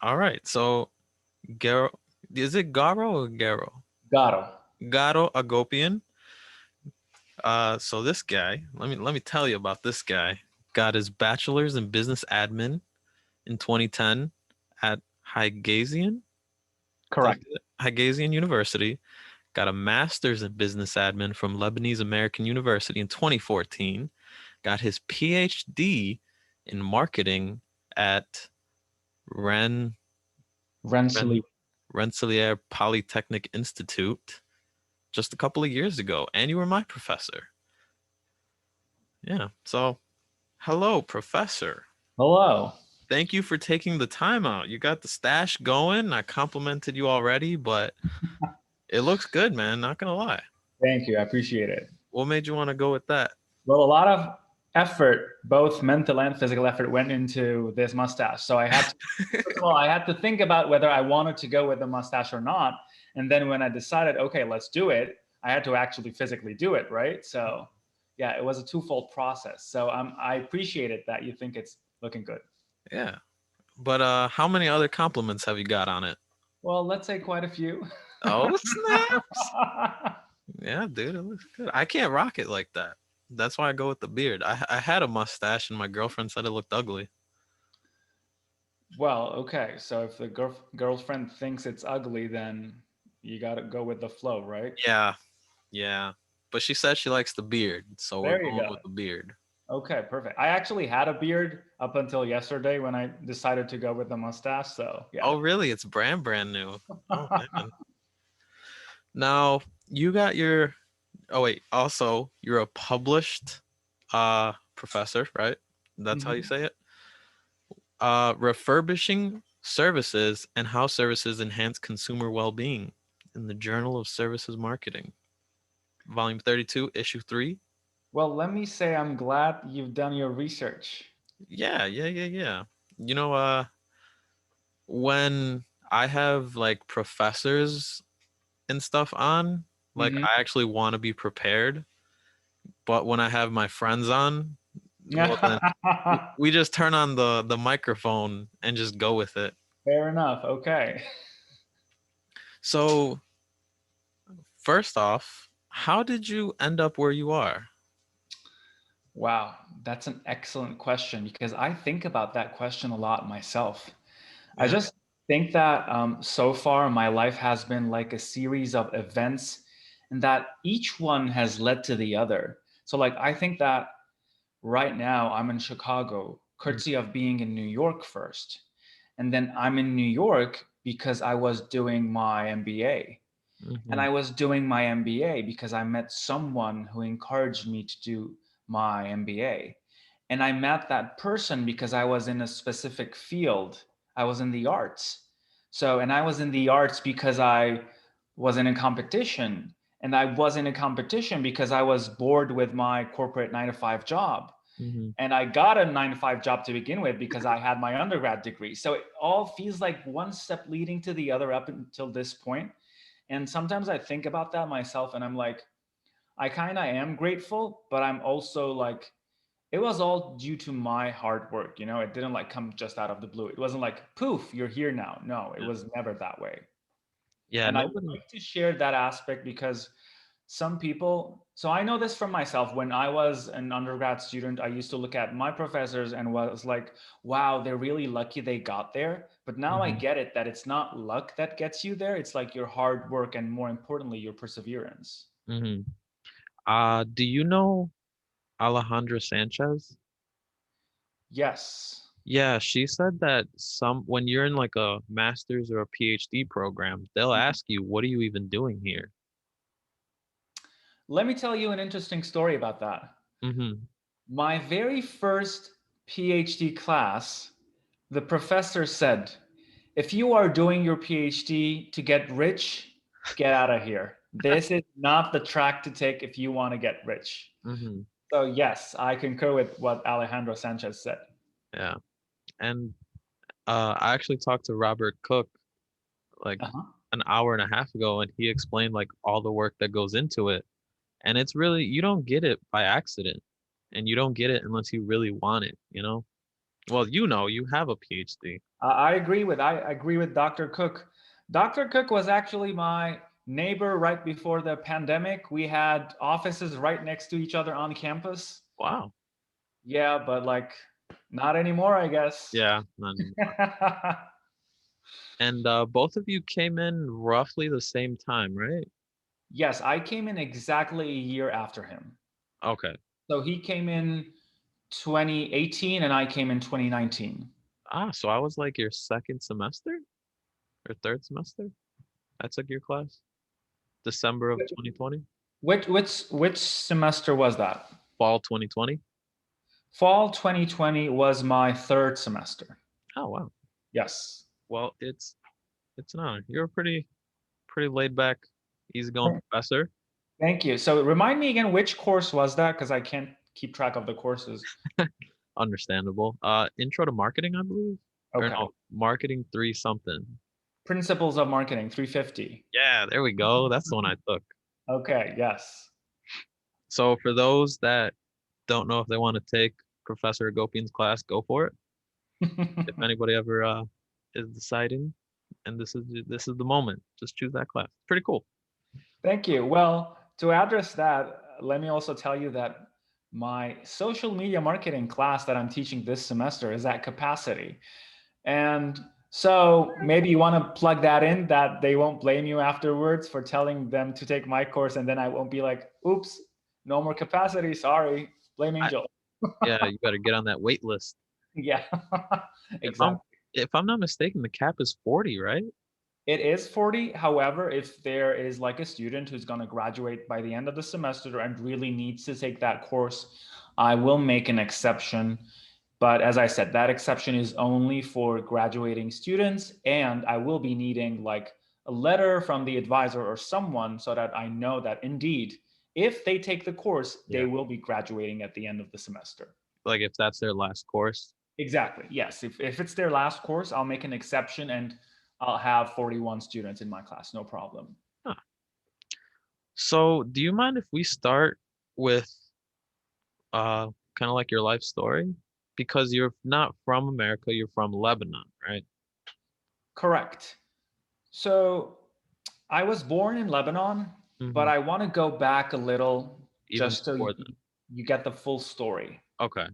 All right. So Garo, is it Garo or Garo? Garo. Garo Agopian. So this guy, let me tell you about this guy. Got his bachelor's in business admin in 2010 at Higazian. Did I Correct. say that? Higazian University. Got a master's in business admin from Lebanese American University in 2014. Got his PhD in marketing at Ren, Ren Rensselaer. Rensselaer Polytechnic Institute just a couple of years ago. And you were my professor. Yeah. So, hello, professor. Hello. Thank you for taking the time out. You got the stash going. I complimented you already, but it looks good, man. Not gonna lie. Thank you. I appreciate it. What made you want to go with that? Well, a lot of effort, both mental and physical effort, went into this mustache. So first of all, I had to think about whether I wanted to go with the mustache or not. And then when I decided, okay, let's do it, I had to actually physically do it, right? So yeah, it was a twofold process. So I appreciate it that you think it's looking good. Yeah. But how many other compliments have you got on it? Well, let's say quite a few. Oh, snaps. Yeah, dude, it looks good. I can't rock it like that. That's why I go with the beard. I had a mustache and my girlfriend said it looked ugly. Well, okay. So if the girlfriend thinks it's ugly, then you got to go with the flow, right? Yeah, yeah. But she said she likes the beard, so we're There you going go. with the beard. Okay, perfect. I actually had a beard up until yesterday when I decided to go with the mustache. So yeah. Oh, really? It's brand new. Oh man. Now you got your. Oh wait. Also, you're a published professor, right? That's how you Mhm. say it. Refurbishing services and how services enhance consumer well-being in the Journal of Services Marketing, Volume 32, Issue 3. Well, let me say I'm glad you've done your research. Yeah. You know, when I have like professors and stuff on, like Hmm. I actually want to be prepared. But when I have my friends on, well then we just turn on the microphone and just go with it. Fair enough. Okay. So first off, how did you end up where you are? Wow, that's an excellent question because I think about that question a lot myself. I Yeah. just think that so far my life has been like a series of events and that each one has led to the other. So, like, I think that right now I'm in Chicago, courtesy of being in New York first. And then I'm in New York because I was doing my MBA. And Mm-hmm. I was doing my MBA because I met someone who encouraged me to do my MBA. And I met that person because I was in a specific field. I was in the arts. So, and I was in the arts because I was in a competition. And I was in a competition because I was bored with my corporate 9 to 5 job. Mm-hmm. And I got a 9 to 5 job to begin with because I had my undergrad degree. So it all feels like one step leading to the other up until this point. And sometimes I think about that myself and I'm like, I kind of am grateful, but I'm also like, it was all due to my hard work. It didn't like come just out of the blue. It wasn't like, poof, you're here now. No, it Yeah. was never that way. Yeah, And I would nobody. like to share that aspect because some people, so I know this from myself. When I was an undergrad student, I used to look at my professors and was like, wow, they're really lucky they got there. But now I Mm-hmm. get it that it's not luck that gets you there. It's like your hard work and more importantly, your perseverance. Mm-hmm. Do you know Alejandra Sanchez? Yes. Yeah, she said that some when you're in like a master's or a PhD program, they'll ask you, "What are you even doing here?" Let me tell you an interesting story about that. Mm-hmm. My very first PhD class, the professor said, if you are doing your PhD to get rich, get out of here. This is not the track to take if you want to get rich. Mm-hmm. So, yes, I concur with what Alejandro Sanchez said. Yeah. And I actually talked to Robert Cook like Uh-huh. an hour and a half ago, and he explained like all the work that goes into it. And it's really you don't get it by accident, and you don't get it unless you really want it, you know? Well, you have a PhD. I agree with Dr. Cook. Dr. Cook was actually my neighbor right before the pandemic. We had offices right next to each other on campus. Wow. Yeah, but like not anymore, I guess. Yeah, not anymore. And both of you came in roughly the same time, right? Yes, I came in exactly a year after him. Okay. So he came in 2018 and I came in 2019. Ah, so I was like your second semester or third semester? I took your class. December of 2020, Which semester was that? fall 2020. Fall 2020 was my third semester. Oh wow. Yes. Well, it's an honor. You're a pretty laid back, easygoing professor. Thank you. So remind me again, which course was that? Because I can't keep track of the courses. Understandable. Intro to marketing, I believe. Or Okay. no, marketing three something. Principles of Marketing 350. Yeah, there we go. That's the one I took. Okay, yes. So for those that don't know if they want to take Professor Agopian's class, go for it. If anybody ever is deciding, and this is the moment, just choose that class. Pretty cool. Thank you. Well, to address that, let me also tell you that my social media marketing class that I'm teaching this semester is at capacity. And so maybe you want to plug that in, that they won't blame you afterwards for telling them to take my course. And then I won't be like, oops, no more capacity. Sorry. Blame I, Angel. yeah, you better get on that wait list. Yeah, If I'm exactly. if I'm not mistaken, the cap is 40, right? It is 40. However, if there is like a student who's going to graduate by the end of the semester and really needs to take that course, I will make an exception. But as I said, that exception is only for graduating students. And I will be needing like a letter from the advisor or someone so that I know that indeed, if they take the course, they Yeah. will be graduating at the end of the semester. Like if that's their last course. Exactly. Yes. If it's their last course, I'll make an exception and I'll have 41 students in my class. No problem. Huh. So, do you mind if we start with kind of like your life story? Because you're not from America, you're from Lebanon, right? Correct. So I was born in Lebanon, but Hmm. I want to go back a little Even just so before then. you get the full story. Okay.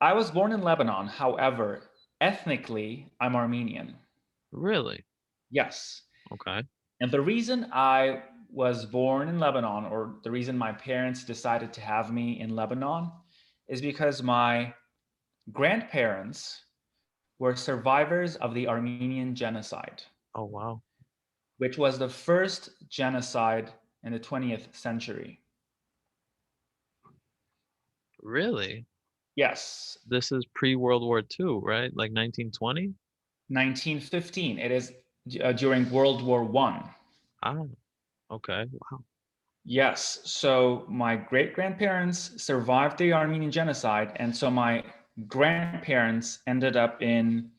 I was born in Lebanon. However, ethnically, I'm Armenian. Really? Yes. Okay. And the reason I was born in Lebanon, or the reason my parents decided to have me in Lebanon, is because my grandparents were survivors of the Armenian Genocide, Oh, wow. which was the first genocide in the 20th century. Really? Yes, This is pre-World War II, right? Like 1920? 1915. It is during World War One. Ah, okay. Wow. Yes, so my great grandparents survived the Armenian Genocide, and so my grandparents ended up in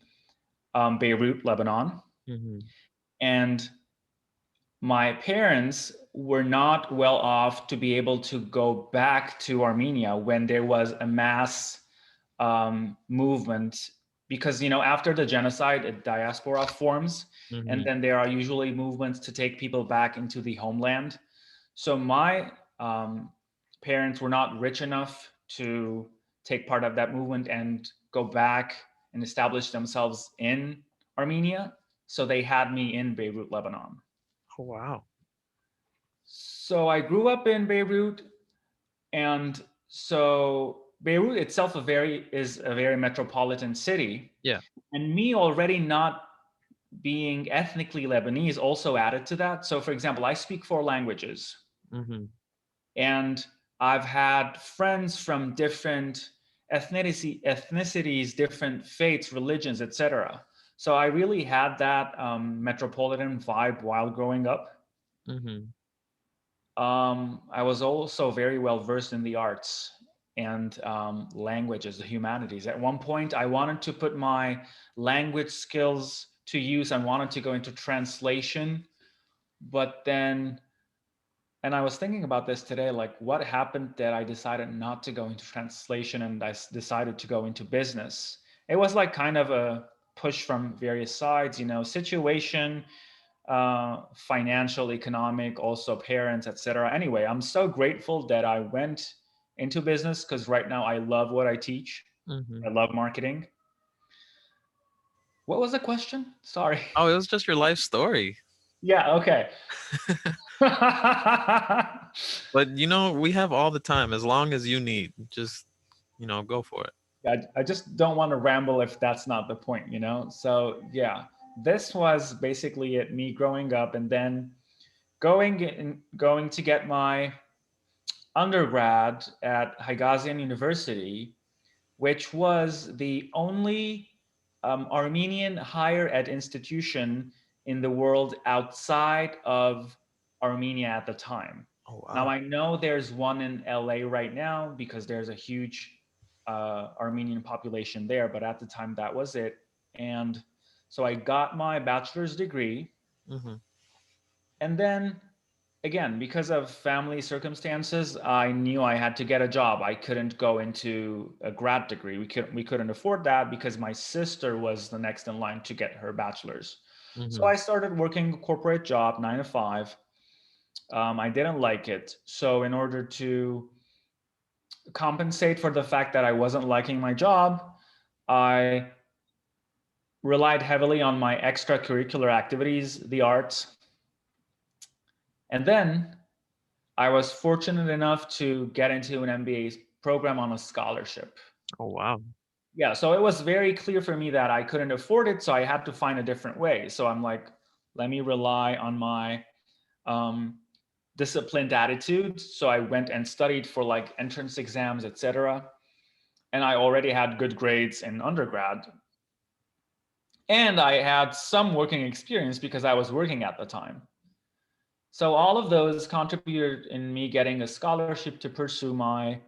Beirut, Lebanon, Hmm. and my parents were not well off to be able to go back to Armenia when there was a mass movement, because after the genocide a diaspora forms, and Hmm. then there are usually movements to take people back into the homeland. So my parents were not rich enough to take part of that movement and go back and establish themselves in Armenia, so they had me in Beirut, Lebanon. Oh, wow. So I grew up in Beirut, and so Beirut itself is a very metropolitan city, Yeah. and me already not being ethnically Lebanese also added to that. So for example, I speak four languages, Hmm. and I've had friends from different ethnicities, different faiths, religions, etc. So I really had that metropolitan vibe while growing up. Hmm. I was also very well versed in the arts and languages, the humanities. At one point, I wanted to put my language skills to use. I wanted to go into translation, but then And I was thinking about this today, like what happened that I decided not to go into translation and decided to go into business. It was like kind of a push from various sides, you know, situation, financial, economic, also parents, etc. Anyway, I'm so grateful that I went into business because right now I love what I teach. Hmm. I love marketing. What was the question? Sorry. Oh, it was just your life story. Yeah, okay. But we have all the time as long as you need. Just, go for it. I just don't want to ramble if that's not the point, you know? So, yeah, this was basically it, me growing up and then going to get my undergrad at Haigazian University, which was the only Armenian higher ed institution in the world outside of Armenia at the time. Oh, Now, wow. I know there's one in LA right now because there's a huge Armenian population there, but at the time that was it. And so I got my bachelor's degree. Hmm. And then again, because of family circumstances, I knew I had to get a job. I couldn't go into a grad degree. We couldn't afford that because my sister was the next in line to get her bachelor's. So Hmm. I started working a corporate job, 9 to 5. I didn't like it. So in order to compensate for the fact that I wasn't liking my job, I relied heavily on my extracurricular activities, the arts. And then I was fortunate enough to get into an MBA program on a scholarship. Oh, wow. Yeah, so it was very clear for me that I couldn't afford it, so I had to find a different way. So I'm like, let me rely on my um, disciplined attitude. So I went and studied for like entrance exams, etc. And I already had good grades in undergrad. And I had some working experience because I was working at the time. So all of those contributed in me getting a scholarship to pursue my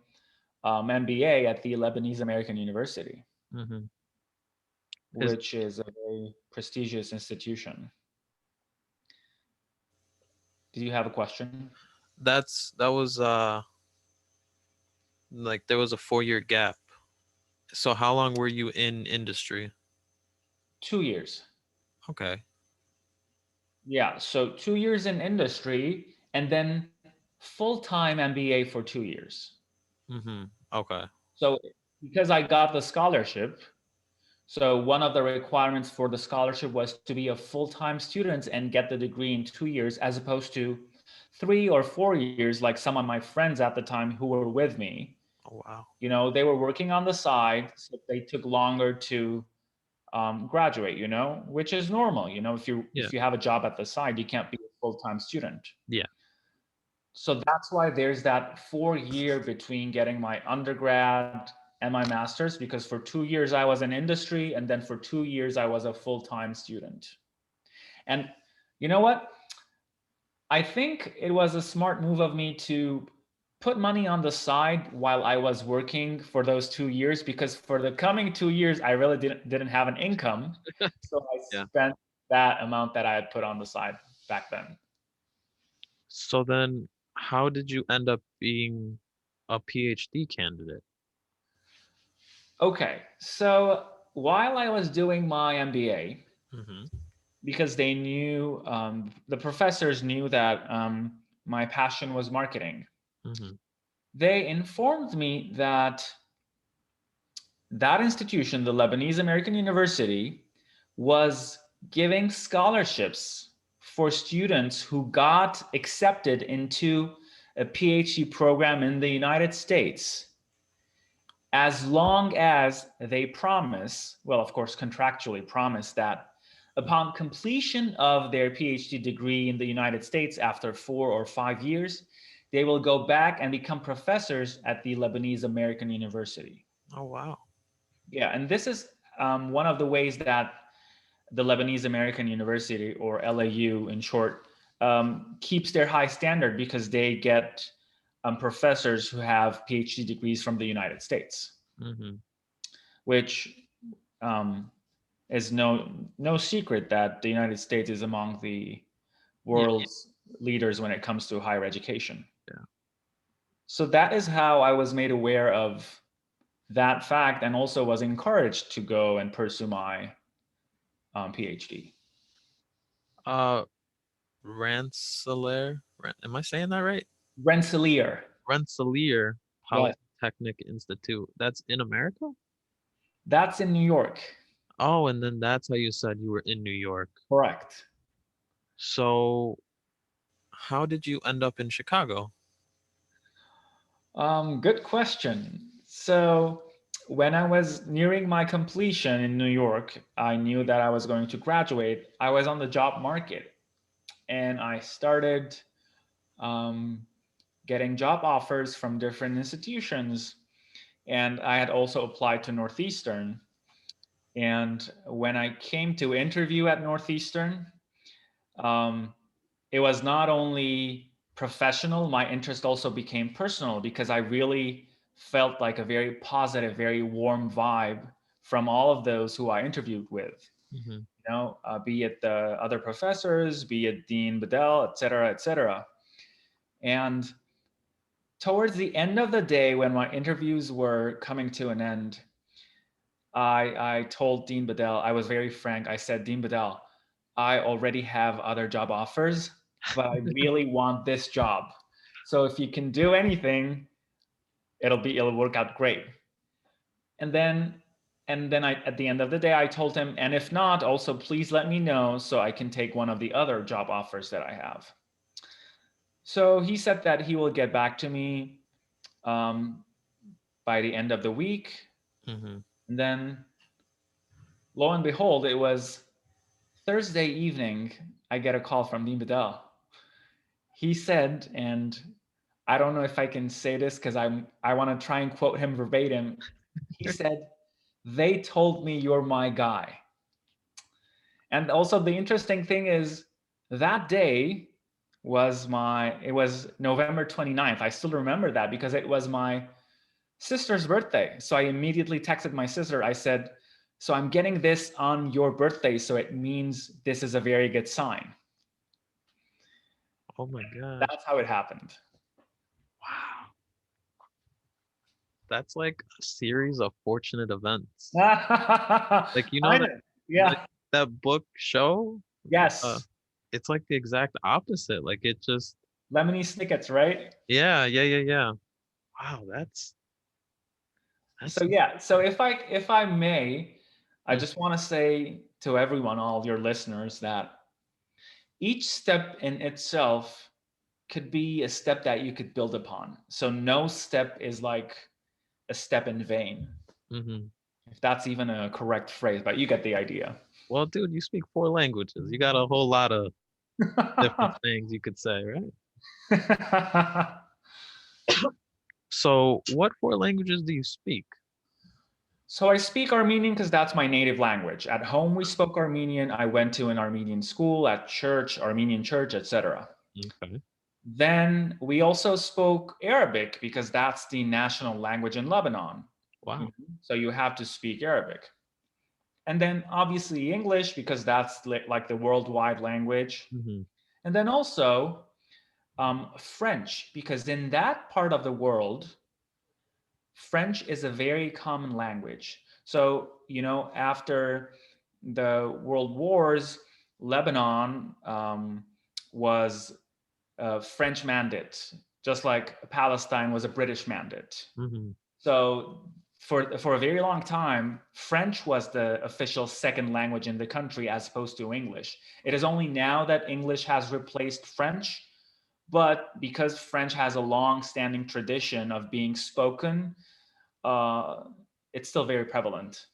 MBA at the Lebanese American University, Hmm. Is which is a very prestigious institution. Did you have a question? that was like there was a 4-year gap. So how long were you in industry? 2 years. Okay. Yeah, so 2 years in industry and then full time MBA for 2 years. Hmm. Okay. So because I got the scholarship, so one of the requirements for the scholarship was to be a full-time student and get the degree in 2 years, as opposed to 3 or 4 years, like some of my friends at the time who were with me. Oh, wow. You know, they were working on the side, so they took longer to graduate. You know, which is normal. You know, Yeah. if you have a job at the side, you can't be a full-time student. Yeah. So that's why there's that 4 year between getting my undergrad and my master's, because for 2 years I was in industry, and then for 2 years I was a full-time student. And you know what? I think it was a smart move of me to put money on the side while I was working for those 2 years, because for the coming 2 years I really didn't have an income. So I Yeah. spent that amount that I had put on the side back then. So then how did you end up being a PhD candidate? Okay, so while I was doing my MBA, Hmm. because they knew, the professors knew that my passion was marketing, Hmm. they informed me that that institution, the Lebanese American University, was giving scholarships for students who got accepted into a PhD program in the United States, as long as they promise, well, of course, contractually promise that upon completion of their PhD degree in the United States after 4 or 5 years, they will go back and become professors at the Lebanese American University. Oh, wow. Yeah, and this is one of the ways that the Lebanese American University, or LAU in short, keeps their high standard, because they get professors who have PhD degrees from the United States, Hmm. which um, is no secret that the United States is among the Yeah. world's leaders when it comes to higher education. Yeah. So that is how I was made aware of that fact and also was encouraged to go and pursue my PhD. Uh, Rensselaer. Am I saying that right? Rensselaer. Rensselaer Yes. Polytechnic Institute. That's in America? That's in New York. Oh, and then that's how you said you were in New York. Correct. So, how did you end up in Chicago? Good question. So, when I was nearing my completion in New York, I knew that I was going to graduate. I was on the job market and I started um, getting job offers from different institutions. And I had also applied to Northeastern. And when I came to interview at Northeastern, um, it was not only professional, my interest also became personal because I really felt like a very positive, very warm vibe from all of those who I interviewed with. Hmm. Be it the other professors, be it Dean Bedell, et cetera, et cetera. And towards the end of the day, when my interviews were coming to an end, I told Dean Bedell, I was very frank. I said, Dean Bedell, I already have other job offers, but I really want this job. So if you can do anything, it'll work out great. And then I at the end of the day I told him, and if not, also please let me know so I can take one of the other job offers that I have. So he said that he will get back to me um, by the end of the week. Hmm. And then lo and behold, it was Thursday evening, I get a call from Dean Bedell. He said, and I don't know if I can say this because I want to try and quote him verbatim. He said, "They told me you're my guy." And also the interesting thing is that day it was November 29th. I still remember that because it was my sister's birthday. So I immediately texted my sister. I said, "So I'm getting this on your birthday, so it means this is a very good sign." Oh my gosh. That's how it happened. Wow. That's like a series of fortunate events. Like you know Kind that of. like Yeah. that book show? Uh, Yes. it's like the exact opposite. Like it just Lemony Snickets, right? yeah. Wow, So that's yeah. So if I may, I mm, just want to say to everyone, all your listeners, that each step in itself could be a step that you could build upon. So no step is like a step in vain, hmm. if that's even a correct phrase, but you get the idea. Well, dude, you speak four languages. You got a whole lot of different things you could say, right? So, what four languages do you speak? So I speak Armenian because that's my native language. At home, we spoke Armenian. I went to an Armenian school, at church, Armenian church, etc. Okay. Then we also spoke Arabic because that's the national language in Lebanon. Wow. So you have to speak Arabic. And then obviously English because that's like the worldwide language. Hmm. And then also French because in that part of the world, French is a very common language. So, after the world wars, Lebanon was a French mandate, just like Palestine was a British mandate. Hmm. So, for a very long time, French was the official second language in the country as opposed to English. It is only now that English has replaced French, but because French has a long standing tradition of being spoken, uh, it's still very prevalent.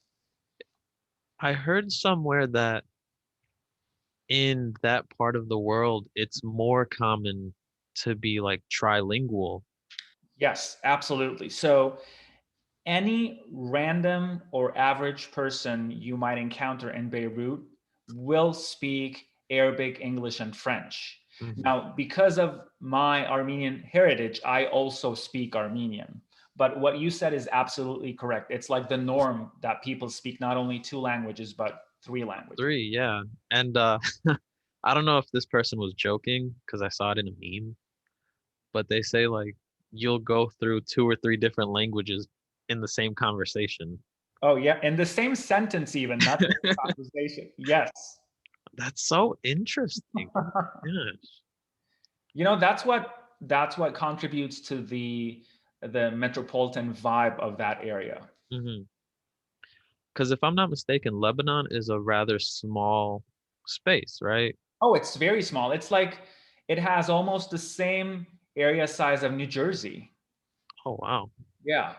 I heard somewhere that in that part of the world, it's more common to be like trilingual. Yes, absolutely. So any random or average person you might encounter in Beirut will speak Arabic, English, and French. Hmm. Now, because of my Armenian heritage, I also speak Armenian. But what you said is absolutely correct. It's like the norm that people speak not only two languages, but three languages. Three, yeah. And I don't know if this person was joking because I saw it in a meme, but they say like you'll go through two or three different languages in the same conversation. Oh yeah, in the same sentence even, not just a conversation. Yes. That's so interesting. Yeah. You know, that's what contributes to the metropolitan vibe of that area. Hmm. Because if I'm not mistaken, Lebanon is a rather small space, right? Oh, it's very small. It's like it has almost the same area size of New Jersey. Oh, wow. Yeah.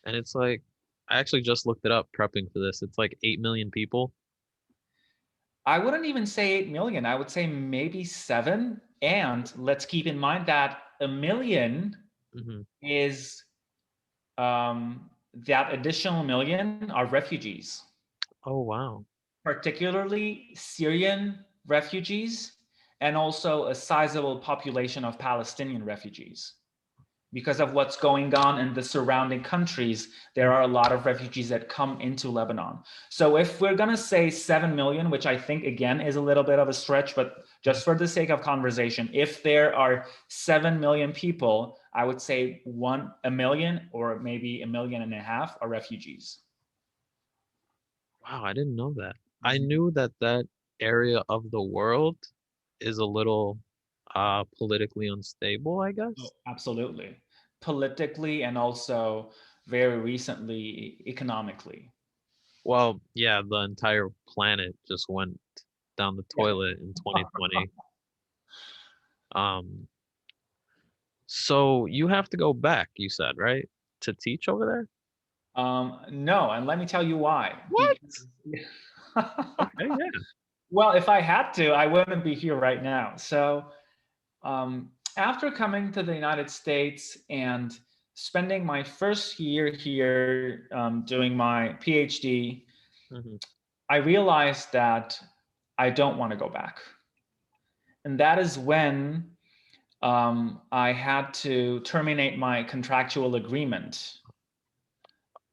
And it's like, I actually just looked it up prepping for this. It's like 8 million people. I wouldn't even say 8 million. I would say maybe 7. And let's keep in mind that a million Hmm. is that additional million are refugees, Oh, wow. particularly Syrian refugees, and also a sizable population of Palestinian refugees. Because of what's going on in the surrounding countries, there are a lot of refugees that come into Lebanon. So if we're going to say 7 million, which I think again is a little bit of a stretch, but just for the sake of conversation, if there are 7 million people, I would say a million or maybe 1.5 million are refugees. Wow, I didn't know that. I Mhm. knew that that area of the world is a little politically unstable, I Oh, guess. absolutely. Politically and also very recently economically. Well, yeah, the entire planet just went down the Yeah. toilet in 2020. Um, so you have to go back, you said, right? To teach over there? No, and let me tell you why. What? Because, Okay, yeah. well, if I had to, I wouldn't be here right now. So, after coming to the United States and spending my first year here doing my PhD, Hmm. I realized that I don't want to go back. And that is when I had to terminate my contractual agreement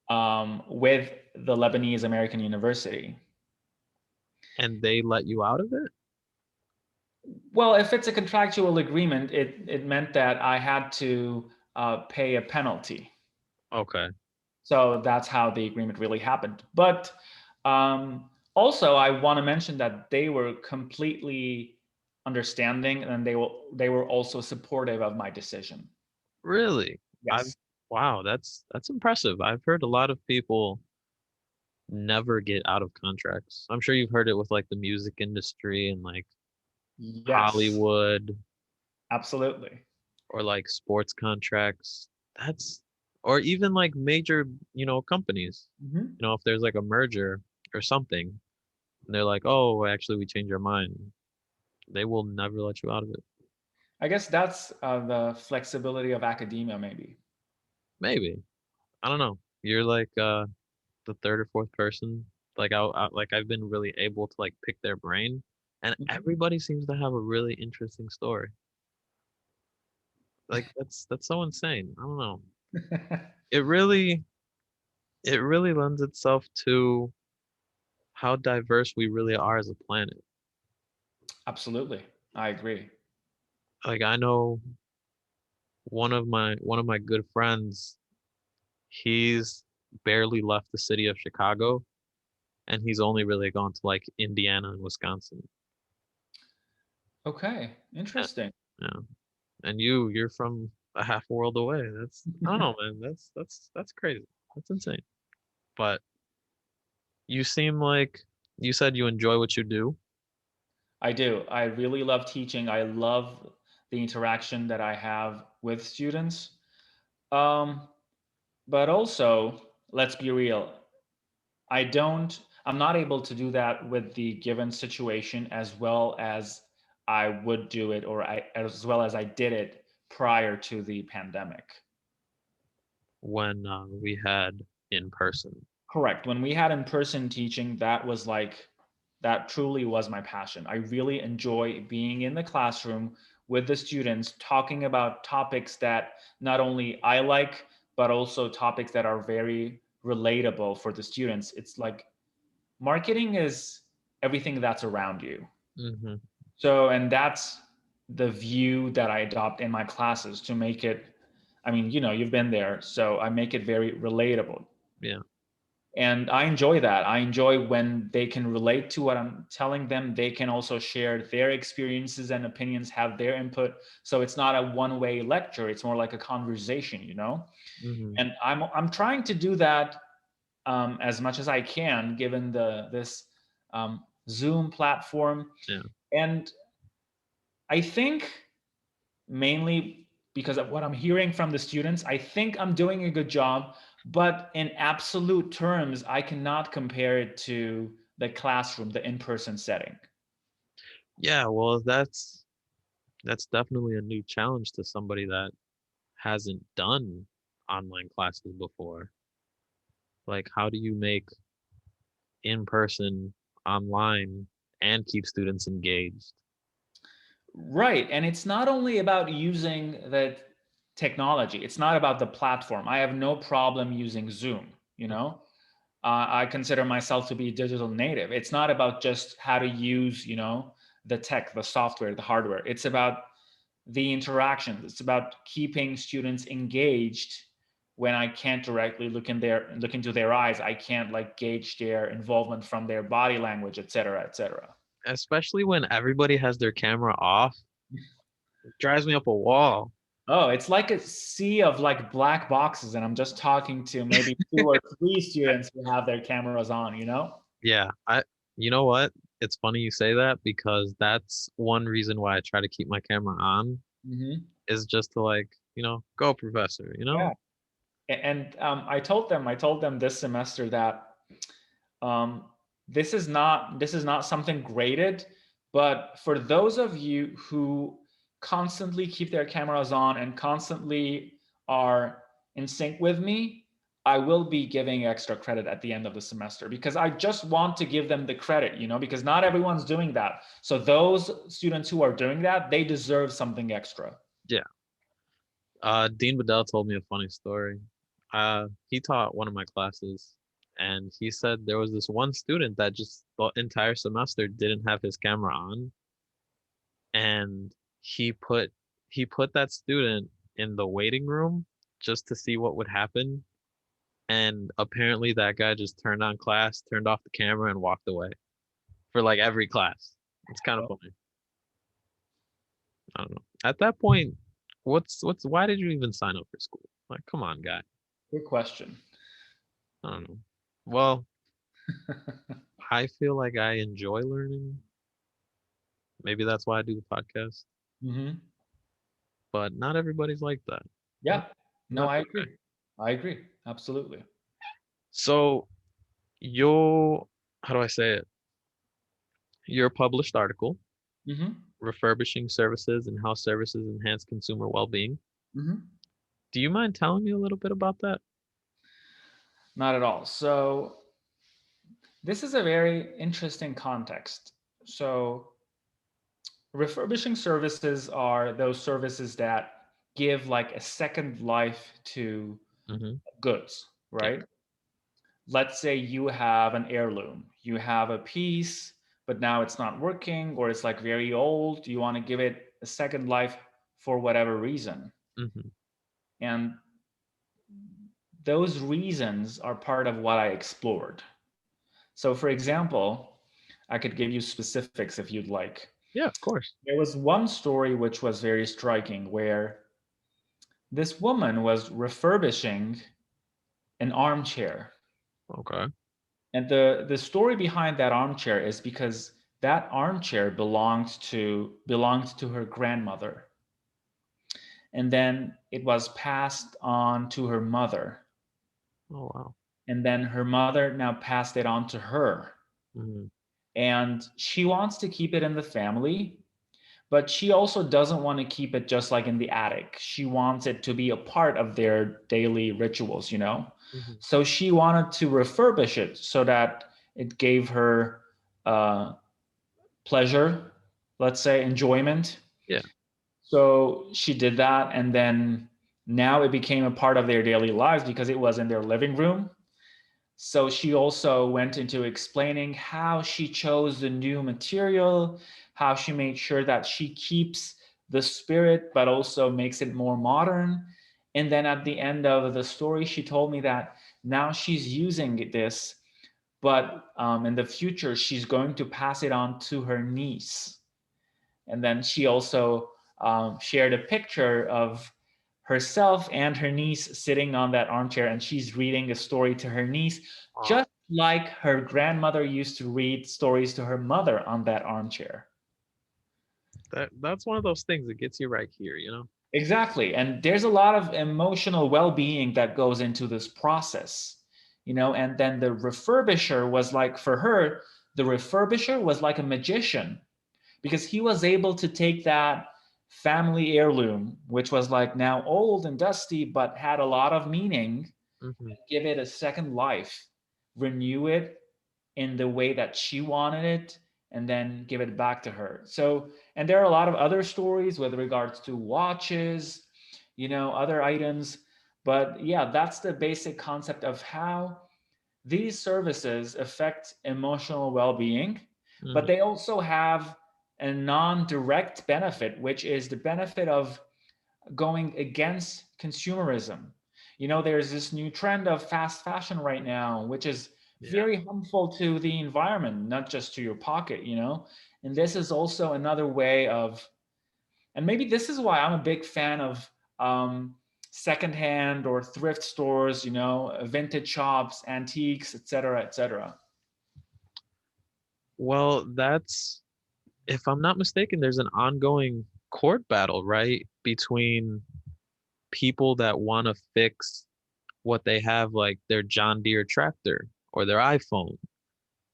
with the Lebanese American University. And they let you out of it? Well, if it's a contractual agreement, it meant that I had to pay a penalty. Okay. So that's how the agreement really happened. But also, I want to mention that they were completely understanding, and they were also supportive of my decision. Really? I've Yes. wow, that's impressive. I've heard a lot of people never get out of contracts. I'm sure you've heard it with like the music industry and like Yes. Hollywood Absolutely. or like sports contracts. That's or even like major, companies. Mhm. If there's like a merger or something, and they're like, "Oh, actually we changed our mind." They will never let you out of it. I guess that's the flexibility of academia, maybe. Maybe. I don't know. You're like the third or fourth person. Like like I've been really able to like pick their brain, and Mhm. everybody seems to have a really interesting story. Like that's so insane. I don't know. It really it really lends itself to how diverse we really are as a planet. Absolutely. I agree. Like I know one of my good friends, he's barely left the city of Chicago and he's only really gone to like Indiana and Wisconsin. Okay. Yeah. Interesting. Yeah. And you're from a half world away. That's I don't know, man. That's crazy. That's insane. But you seem like you said you enjoy what you do. I do. I really love teaching. I love the interaction that I have with students. Um, but also, let's be real. I'm not able to do that with the given situation as well as I would do it as well as I did it prior to the pandemic. When we had in person. Correct. When we had in person teaching, that truly was my passion. I really enjoy being in the classroom with the students, talking about topics that not only I like, but also topics that are very relatable for the students. It's like marketing is everything that's around you. Hmm. So, and that's the view that I adopt in my classes to make it, I mean, you've been there, so I make it very relatable. Yeah. And I enjoy that. I enjoy when they can relate to what I'm telling them. They can also share their experiences and opinions, have their input. So it's not a one-way lecture. It's more like a conversation, Hmm. And I'm trying to do that as much as I can, given this Zoom platform. Yeah. And I think mainly because of what I'm hearing from the students, I think I'm doing a good job. But in absolute terms, I cannot compare it to the classroom, the in-person setting. Yeah. Well, that's definitely a new challenge to somebody that hasn't done online classes before. Like, how do you make in person, online, and keep students engaged? Right. And it's not only about using the technology, it's not about the platform. I have no problem using Zoom, I consider myself to be digital native. It's not about just how to use, the tech, the software, the hardware. It's about the interactions. It's about keeping students engaged when I can't directly look into their eyes. I can't like gauge their involvement from their body language, et cetera, et cetera. Especially when everybody has their camera off, it drives me up a wall. Oh, it's like a sea of like black boxes, and I'm just talking to maybe two or three students who have their cameras on. Yeah, you know what? It's funny you say that because that's one reason why I try to keep my camera on Hmm. is just to like, go professor, Yeah. And I told them this semester that um, this is not something graded, but for those of you who constantly keep their cameras on and constantly are in sync with me, I will be giving extra credit at the end of the semester because I just want to give them the credit, because not everyone's doing that. So those students who are doing that, they deserve something extra. Yeah. Dean Bedell told me a funny story. He taught one of my classes, and he said there was this one student that just the entire semester didn't have his camera on, and he put he put that student in the waiting room just to see what would happen. And apparently that guy just turned on class, turned off the camera, and walked away for like every class. It's kind of Well, funny. I don't know. At that point, why did you even sign up for school? Like, come on, guy. good question. I don't know. Well, I feel like I enjoy learning. Maybe that's why I do the podcast, Hmm. but not everybody's like that. Yeah. No, That's I okay. agree. I agree. Absolutely. So your, how do I say it? Your published article, Hmm. Refurbishing Services and How Services Enhance Consumer Well-Being. Hmm. Do you mind telling me a little bit about that? Not at all. So this is a very interesting context. So refurbishing services are those services that give like a second life to Mm-hmm. goods, Yeah. right? Let's say you have an heirloom, you have a piece, but now it's not working or it's like very old. You want to give it a second life for whatever reason. Mm-hmm. And those reasons are part of what I explored. So, for example, I could give you specifics if you'd like. Yeah, of course. There was one story which was very striking where this woman was refurbishing an armchair. Okay. And the story behind that armchair is because that armchair belonged to her grandmother. And then it was passed on to her mother. Oh wow. And then her mother now passed it on to her. Mm-hmm. And she wants to keep it in the family, but she also doesn't want to keep it just like in the attic. She wants it to be a part of their daily rituals. Mm-hmm. So she wanted to refurbish it so that it gave her uh, pleasure, let's say enjoyment. Yeah. So she did that, and then now it became a part of their daily lives because it was in their living room. So she also went into explaining how she chose the new material, how she made sure that she keeps the spirit, but also makes it more modern. And then at the end of the story, she told me that now she's using this, but in the future, she's going to pass it on to her niece. And then she also shared a picture of herself and her niece sitting on that armchair, and she's reading a story to her niece, Wow. just like her grandmother used to read stories to her mother on that armchair. That's one of those things that gets you right here, you know? Exactly. And there's a lot of emotional well-being that goes into this process, and then the refurbisher was like, for her, the refurbisher was like a magician, because he was able to take that family heirloom, which was like now old and dusty, but had a lot of meaning, Hmm. give it a second life, renew it in the way that she wanted it, and then give it back to her. So, and there are a lot of other stories with regards to watches, other items. But yeah, that's the basic concept of how these services affect emotional well being, but Hmm. they also have a non direct benefit, which is the benefit of going against consumerism. There's this new trend of fast fashion right now, which is Yeah. very harmful to the environment, not just to your pocket. And this is also another way of, and maybe this is why I'm a big fan of secondhand or thrift stores, vintage shops, antiques, etc., etc. Well, that's, if I'm not mistaken, there's an ongoing court battle, right? Between people that want to fix what they have, like their John Deere tractor or their iPhone.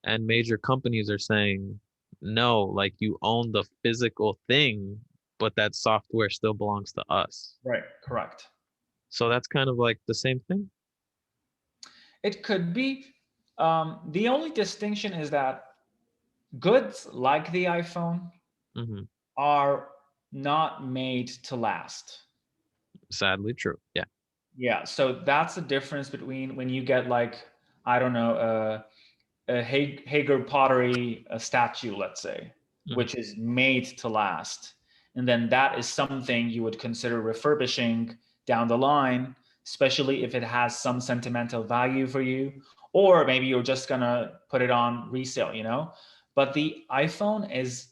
And major companies are saying, no, like you own the physical thing, but that software still belongs to us. Right, correct. So that's kind of like the same thing. It could be. The only distinction is that goods like the iPhone Hmm. are not made to last. Sadly true. Yeah. Yeah, so that's the difference between when you get like, I don't know, a Hager pottery a statue, let's say, Hmm. which is made to last. And then that is something you would consider refurbishing down the line, especially if it has some sentimental value for you, or maybe you're just gonna put it on resale. But the iPhone is,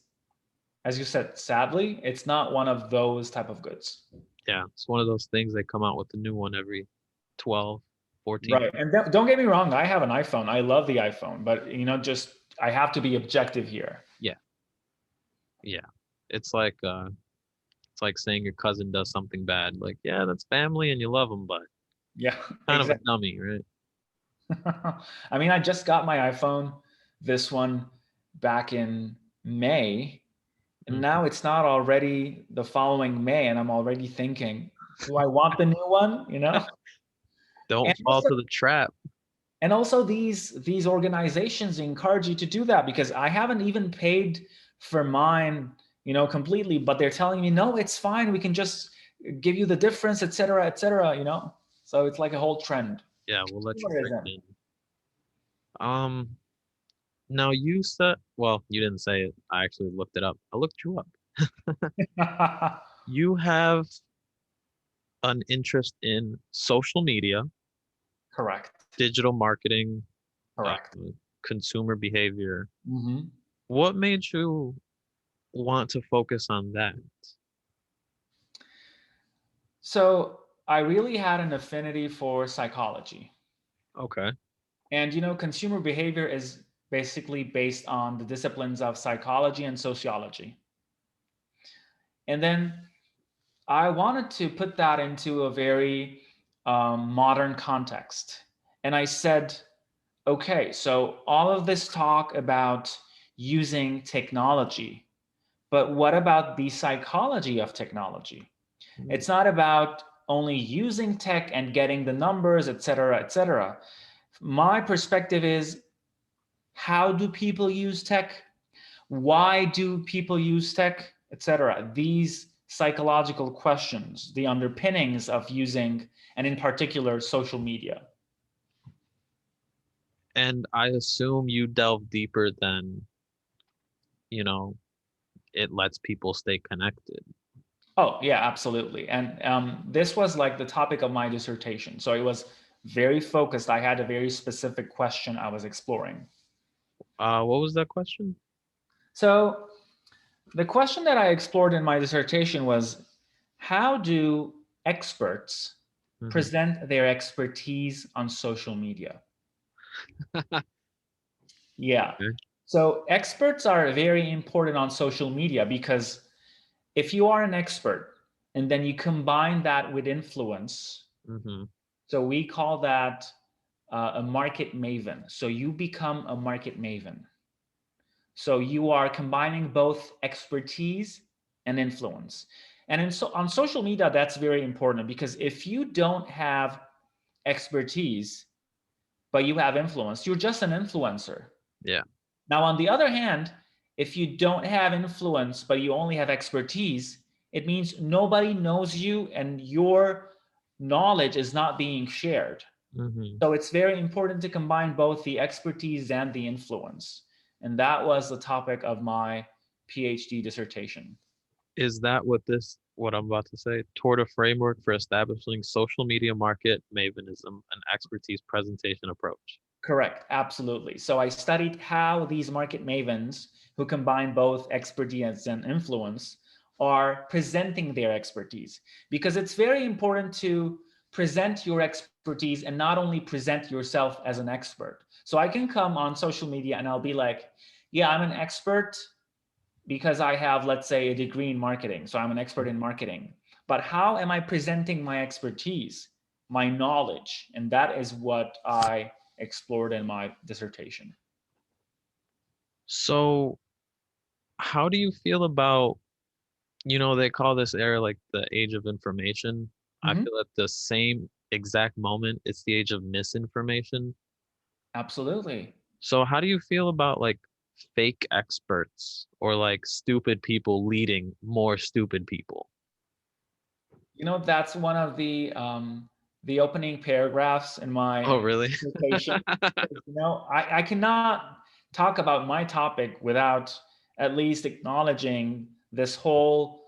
as you said, sadly, it's not one of those type of goods. Yeah. It's one of those things they come out with a new one every 12, 14. Right. And don't get me wrong, I have an iPhone. I love the iPhone, but just I have to be objective here. Yeah. Yeah. It's like it's like saying your cousin does something bad. Like, yeah, that's family and you love them, but Yeah, kind of a exactly. dummy, right? I mean, I just got my iPhone, this one, back in May, and Mhm. now it's not already the following May, and I'm already thinking, do I want the new one? And Don't fall also, to the trap. these organizations encourage you to do that, because I haven't even paid for mine, completely, but they're telling me, no, it's fine. We can just give you the difference, et cetera, et cetera. So it's like a whole trend. Yeah, we'll let you trade Consumerism. it in. Now you said, well, you didn't say it. I actually looked it up. I looked you up. You have an interest in social media, Correct. digital marketing, uh, Correct. consumer behavior. Hmm. What made you want to focus on that? So I really had an affinity for psychology. Okay. And consumer behavior is basically based on the disciplines of psychology and sociology. And then I wanted to put that into a very modern context. And I said, okay, so all of this talk about using technology, but what about the psychology of technology? Mm. It's not about only using tech and getting the numbers, et cetera, et cetera. My perspective is, how do people use tech? Why do people use tech, et cetera? These psychological questions, the underpinnings of using, and in particular, social media. And I assume you delve deeper than, you know, it lets people stay connected. Oh, yeah, absolutely. And this was like the topic of my dissertation. So it was very focused. I had a very specific question I was exploring. What was that question? So the question that I explored in my dissertation was, how do experts Hmm. present their expertise on social media? Yeah. Okay. So experts are very important on social media because if you are an expert and then you combine that with influence, Hmm. so we call that a market maven. So you become a market maven. So you are combining both expertise and influence. And on social media, that's very important because if you don't have expertise, but you have influence, you're just an influencer. Yeah. Now, on the other hand, if you don't have influence, but you only have expertise, it means nobody knows you and your knowledge is not being shared. Hmm. So it's very important to combine both the expertise and the influence. And that was the topic of my PhD dissertation. Is that what I'm about to say, toward a framework for establishing social media market mavenism and expertise presentation approach? Correct, absolutely. So I studied how these market mavens who combine both expertise and influence are presenting their expertise because it's very important to present your expertise and not only present yourself as an expert. So I can come on social media and I'll be like, yeah, I'm an expert because I have, let's say, a degree in marketing. So I'm an expert in marketing. But how am I presenting my expertise, my knowledge? And that is what I explored in my dissertation. So, how do you feel about, they call this era like the age of information. I Mhm. feel at the same exact moment, it's the age of misinformation. Absolutely. So how do you feel about like fake experts or like stupid people leading more stupid people? That's one of the opening paragraphs in Oh, my really? dissertation. I cannot talk about my topic without at least acknowledging this whole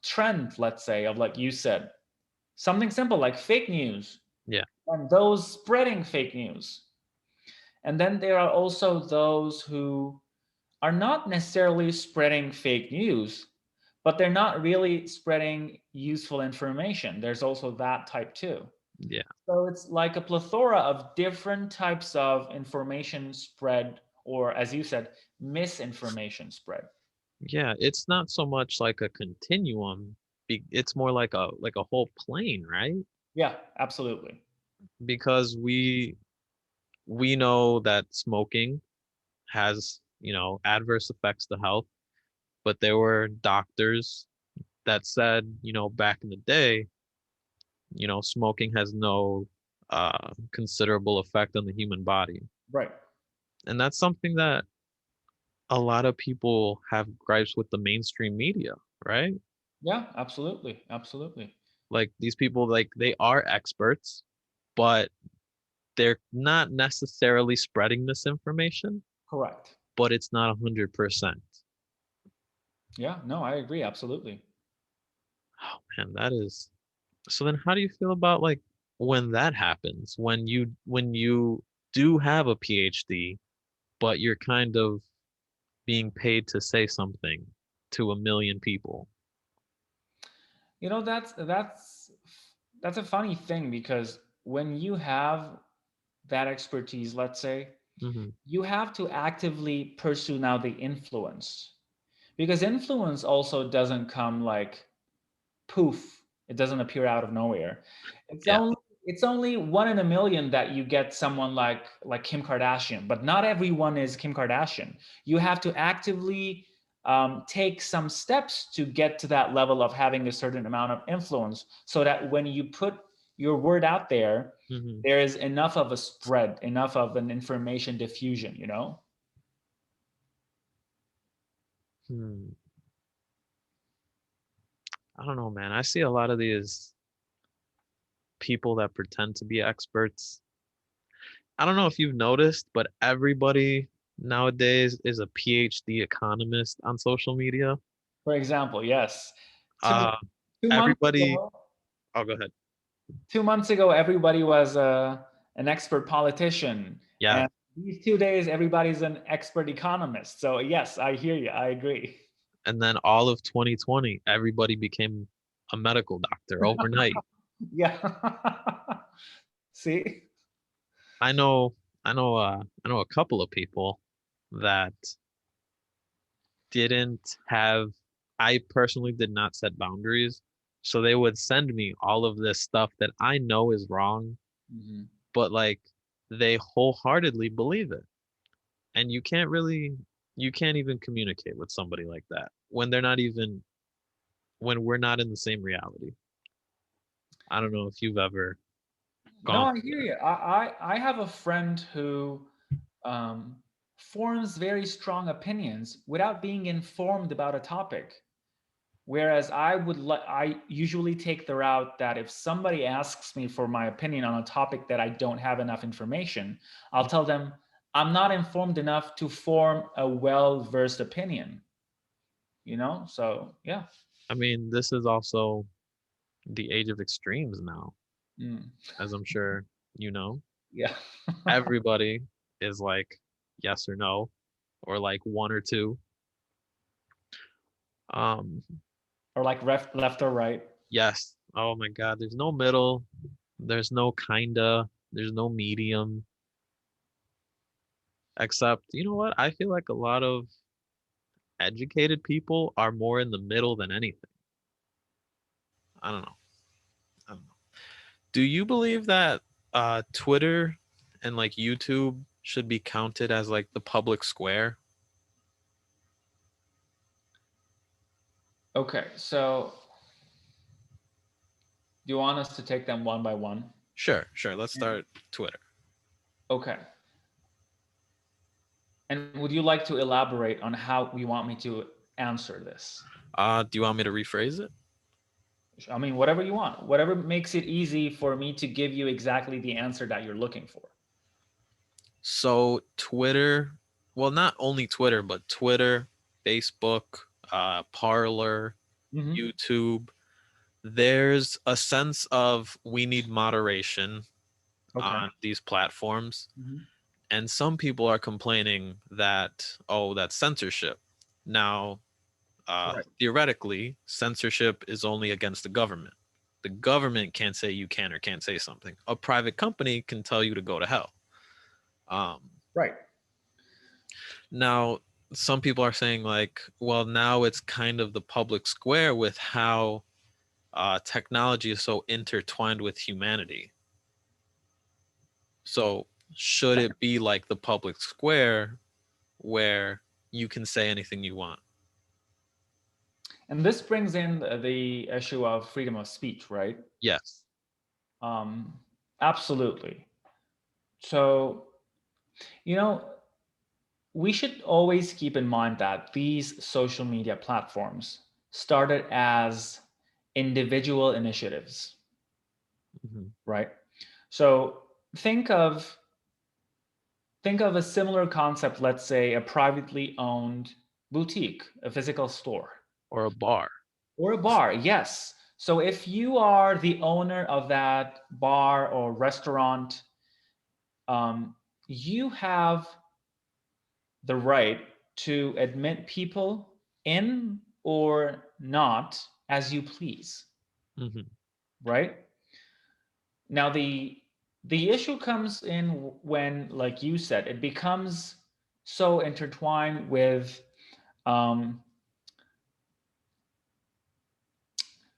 trend, let's say, of like you said, something simple like fake news Yeah. and those spreading fake news. And then there are also those who are not necessarily spreading fake news, but they're not really spreading useful information. There's also that type too. Yeah. So it's like a plethora of different types of information spread, or as you said, misinformation spread. Yeah, it's not so much like a continuum. It's more like a whole plane, right? Yeah, absolutely. Because we know that smoking has, adverse effects to health, but there were doctors that said, back in the day, smoking has no considerable effect on the human body. Right. And that's something that a lot of people have gripes with the mainstream media, right? Yeah, absolutely. Absolutely. Like these people, like they are experts, but they're not necessarily spreading misinformation, Correct. but it's not 100%. Yeah, no, I agree. Absolutely. Oh man, that is so then how do you feel about like when that happens, when you do have a PhD, but you're kind of being paid to say something to a million people? That's a funny thing because when you have that expertise, let's say, Hmm. you have to actively pursue now the influence because influence also doesn't come like poof, it doesn't appear out of nowhere. it's Yeah. only it's only one in a million that you get someone like Kim Kardashian, but not everyone is Kim Kardashian. You have to actively take some steps to get to that level of having a certain amount of influence so that when you put your word out there, Hmm. there is enough of a spread, enough of an information diffusion. Hmm. I don't know, man. I see a lot of these people that pretend to be experts, I don't know if you've noticed, but everybody nowadays is a PhD economist on social media. For example, yes. Two Uh, two months everybody, ago, oh, go ahead. 2 months ago, everybody was an expert politician, Yeah. and these 2 days, everybody's an expert economist. So yes, I hear you. I agree. And then all of 2020, everybody became a medical doctor overnight. Yeah. See? I know, I know a couple of people that didn't have, I personally did not set boundaries. So they would send me all of this stuff that I know is wrong, Mhm. but like they wholeheartedly believe it. And you can't even communicate with somebody like that when they're not even, when we're not in the same reality. I don't know if you've ever No, gone I through hear that. you. I have a friend who um, forms very strong opinions without being informed about a topic. Whereas I usually take the route that if somebody asks me for my opinion on a topic that I don't have enough information, I'll tell them I'm not informed enough to form a well-versed opinion. So yeah. I mean, this is also the age of extremes now, Mm, as I'm sure you know. yeah. Everybody is like yes or no, or like one or two. Um, Or like left or right. yes. Oh my God, there's no middle, there's no kinda, there's no medium, except, you know what? I feel like a lot of educated people are more in the middle than anything. I don't know. I don't know. Do you believe that Twitter and like YouTube should be counted as like the public square? Okay, so do you want us to take them one by one? Sure, sure. Let's And start Twitter. okay. And would you like to elaborate on how you want me to answer this? Do you want me to rephrase it? I mean, whatever you want, whatever makes it easy for me to give you exactly the answer that you're looking for. So Twitter, well, not only Twitter, but Twitter, Facebook, Parlor, Hmm. YouTube. There's a sense of we need moderation Okay. on these platforms. Hmm. And some people are complaining that, oh, that's censorship. Now, Right. theoretically, censorship is only against the government. The government can't say you can or can't say something. A private company can tell you to go to hell. Um, Right. Now, some people are saying, like, well, now it's kind of the public square with how technology is so intertwined with humanity. So, should it be like the public square where you can say anything you want? And this brings in the issue of freedom of speech, right? Yes. Um, Absolutely. So, you know, we should always keep in mind that these social media platforms started as individual initiatives, Hmm. right? So think of think of a similar concept, let's say a privately owned boutique, a physical store, Or a bar. or a bar. Yes. So if you are the owner of that bar or restaurant, you have the right to admit people in or not as you please, Hmm. right? Now the issue comes in when, like you said, it becomes so intertwined with um,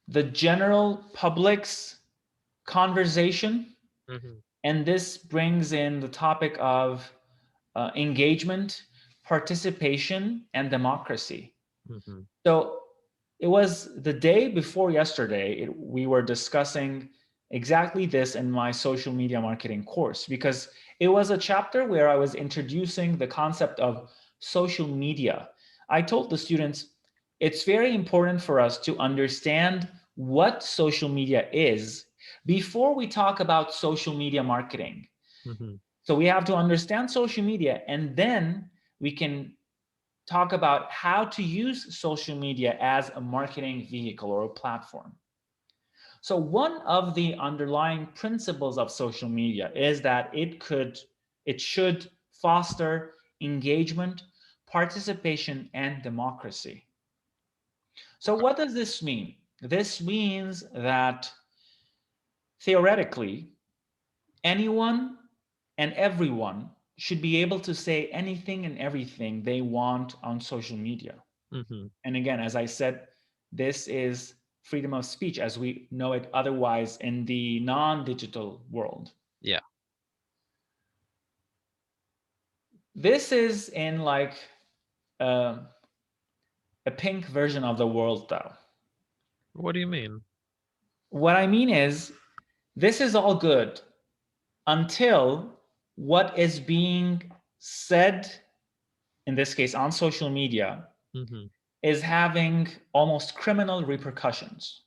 the general public's conversation, Hmm. and this brings in the topic of engagement, participation, and democracy. Hmm. So it was the day before yesterday, we were discussing exactly this in my social media marketing course, because it was a chapter where I was introducing the concept of social media. I told the students it's very important for us to understand what social media is before we talk about social media marketing. Hmm. So we have to understand social media, and then we can talk about how to use social media as a marketing vehicle or a platform. So one of the underlying principles of social media is that it should foster engagement, participation, and democracy. So what does this mean? This means that theoretically, anyone and everyone should be able to say anything and everything they want on social media. Mm-hmm. And again, as I said, this is freedom of speech as we know it otherwise in the non-digital world. Yeah. This is in like uh, a pink version of the world, though. What do you mean? What I mean is, this is all good until what is being said, in this case on social media, Mm-hmm. is having almost criminal repercussions.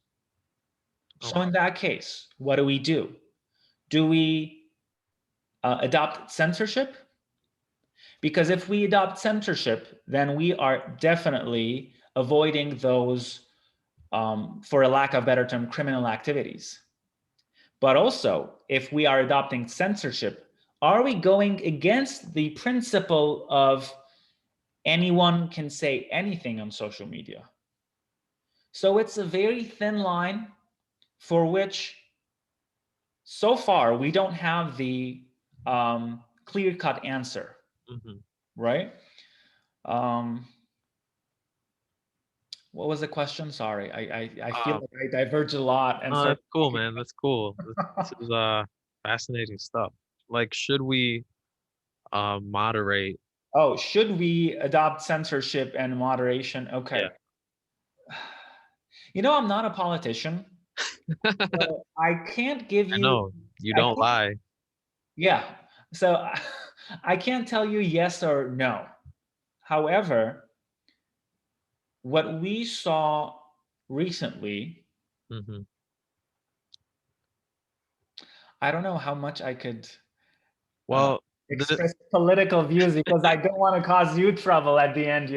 So, Okay. in that case, what do we do? Do we adopt censorship? Because if we adopt censorship, then we are definitely avoiding those, for a lack of better term, criminal activities. But also, if we are adopting censorship, are we going against the principle of anyone can say anything on social media? So it's a very thin line for which so far we don't have the clear cut answer, Mm-hmm. right? Um, what was the question? Sorry, I feel Uh, like I diverge a lot and start that's cool, talking. man. That's cool. This is fascinating stuff. Like, should we moderate? Oh, should we adopt censorship and moderation? Yeah. Okay. I'm not a politician, so I can't give I you, know you I don't can't, lie. yeah. So I can't tell you yes or no. However, what we saw recently, Mm-hmm. I don't know how much I could uh, Well, express political views because I don't want to cause you trouble at the end,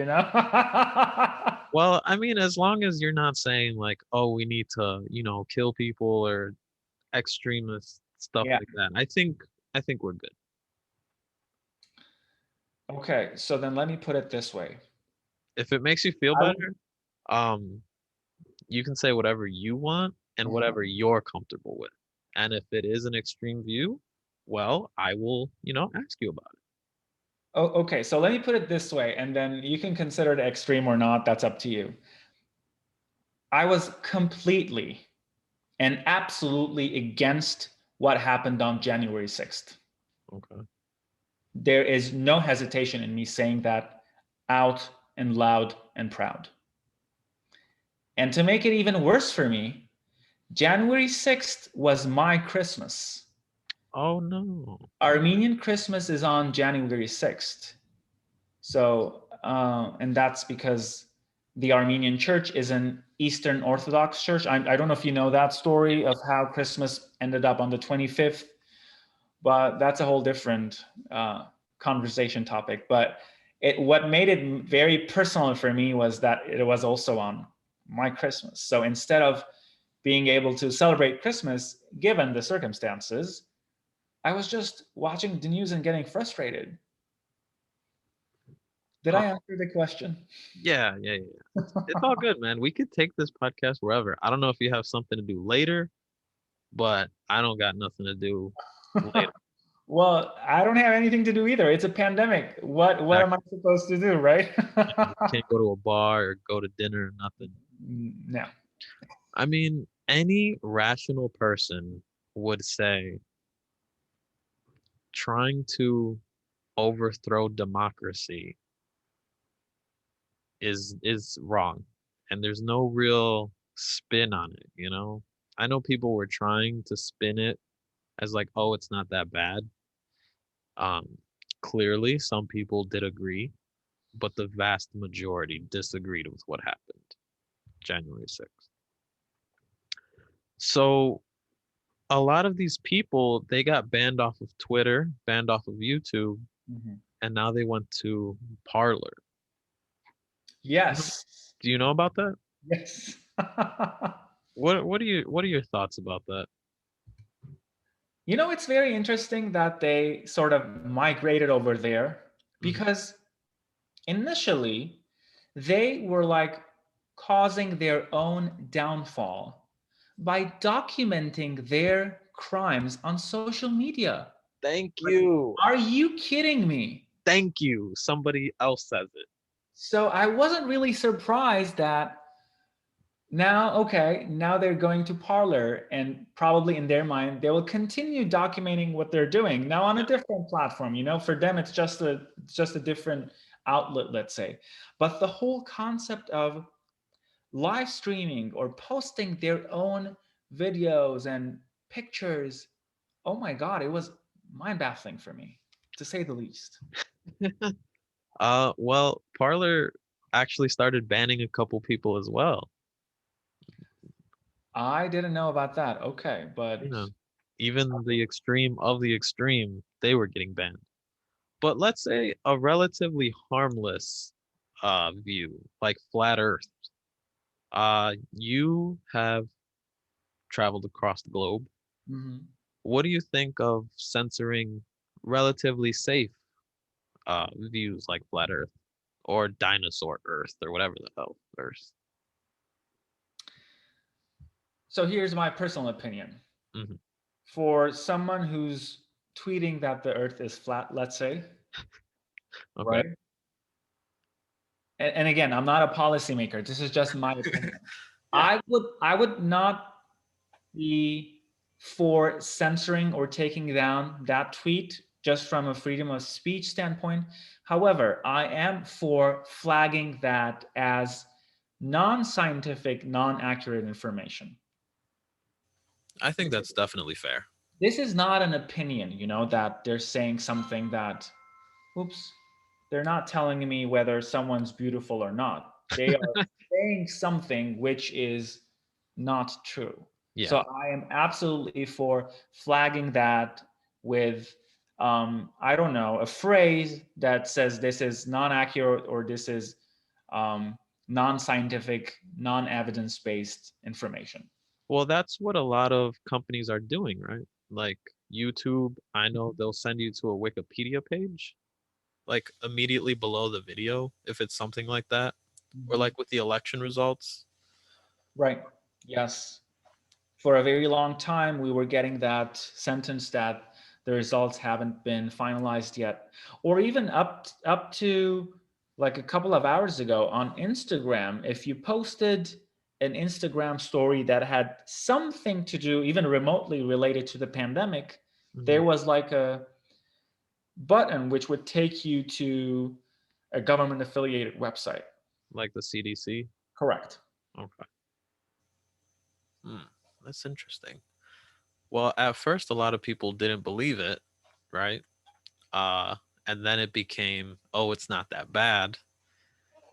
well, I mean, as long as you're not saying like, oh, we need to, kill people or extremist stuff Yeah. like that. I think we're good. Okay. So then let me put it this way. If it makes you feel I would, better, um, you can say whatever you want and Mhm. whatever you're comfortable with. And if it is an extreme view, well, I will, ask you about Oh, okay. So let me put it this way, and then you can consider it extreme or not. That's up to you. I was completely and absolutely against what happened on January 6th. it. Okay. There is no hesitation in me saying that out and loud and proud. And to make it even worse for me, January 6th was my Christmas. Oh no. Armenian Christmas is on January 6th. So, and that's because the Armenian church is an Eastern Orthodox church. I don't know if you know that story of how Christmas ended up on the 25th, but that's a whole different conversation topic. But what made it very personal for me was that it was also on my Christmas. So instead of being able to celebrate Christmas, given the circumstances, I was just watching the news and getting frustrated. Did Uh, I answer the question? yeah, yeah, yeah. It's all good, man. We could take this podcast wherever. I don't know if you have something to do later, but I don't got nothing to do later. Well, I don't have anything to do either. It's a pandemic. What am I Exactly. supposed to do, right? You can't go to a bar or go to dinner or nothing. No. I mean, any rational person would say trying to overthrow democracy is wrong. And there's no real spin on it. I know people were trying to spin it as like, oh, it's not that bad. Um, Clearly some people did agree, but the vast majority disagreed with what happened January 6th. So a lot of these people, they got banned off of Twitter, banned off of YouTube, Mhm. and now they went to Parlor. You know, Yes. do you know about that? Yes. What are your thoughts about that? You know, it's very interesting that they sort of migrated over there Mhm. because initially they were like causing their own downfall by documenting their crimes on social media. Thank Like, you. are you kidding me? Thank you. Somebody else says it. So I wasn't really surprised that now, okay, now they're going to Parlor, and probably in their mind, they will continue documenting what they're doing now on a Yeah. different platform. You know, for them, it's just a different outlet, let's say. But the whole concept of live streaming or posting their own videos and pictures, oh my God, it was mind baffling for me, to say the least. Well, Parlor actually started banning a couple people as well. I didn't know about that. Okay, You but know, even the extreme of the extreme, they were getting banned. But let's say a relatively harmless view, like flat Earth. You have traveled across the globe. mhm. What do you think of censoring relatively safe views like flat Earth or dinosaur Earth or whatever the hell Earth? So here's my personal opinion. Hmm. For someone who's tweeting that the earth is flat, let's say, Okay. right? And again, I'm not a policymaker. This is just my opinion. Yeah. I would not be for censoring or taking down that tweet just from a freedom of speech standpoint. However, I am for flagging that as non-scientific, non-accurate information. I think that's definitely fair. This is not an opinion, that they're saying something that, oops, they're not telling me whether someone's beautiful or not. They are saying something which is not true. Yeah. So I am absolutely for flagging that with, I don't know, a phrase that says this is non accurate or this is non scientific, non evidence based information. Well, that's what a lot of companies are doing, right? Like YouTube, I know they'll send you to a Wikipedia page, like immediately below the video, if it's something like that. Or Mhm. like with the election results. Right. Yes. For a very long time, we were getting that sentence that the results haven't been finalized yet, or even up to like a couple of hours ago on Instagram. If you posted an Instagram story that had something to do, even remotely related to the pandemic, Mhm. there was like a button which would take you to a government affiliated website. Like the CDC. Correct. Okay. Hmm. That's interesting. Well, at first, a lot of people didn't believe it, right? Uh, and then it became, oh, it's not that bad.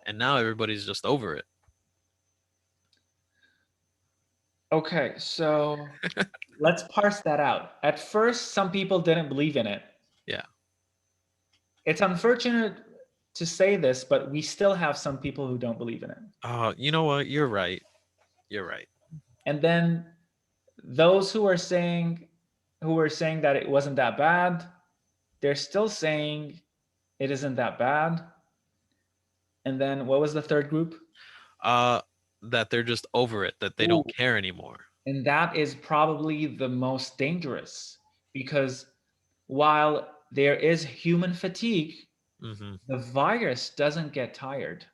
And now everybody's just over it. Okay, so let's parse that out. At first, some people didn't believe in it. Yeah. It's unfortunate to say this, but we still have some people who don't believe in it. You know what? You're right. You're right. And then those who were saying that it wasn't that bad, they're still saying it isn't that bad. And then what was the third group? Uh, that they're just over it, that they Ooh, don't care anymore. and that is probably the most dangerous because while there is human fatigue, Hmm. the virus doesn't get tired.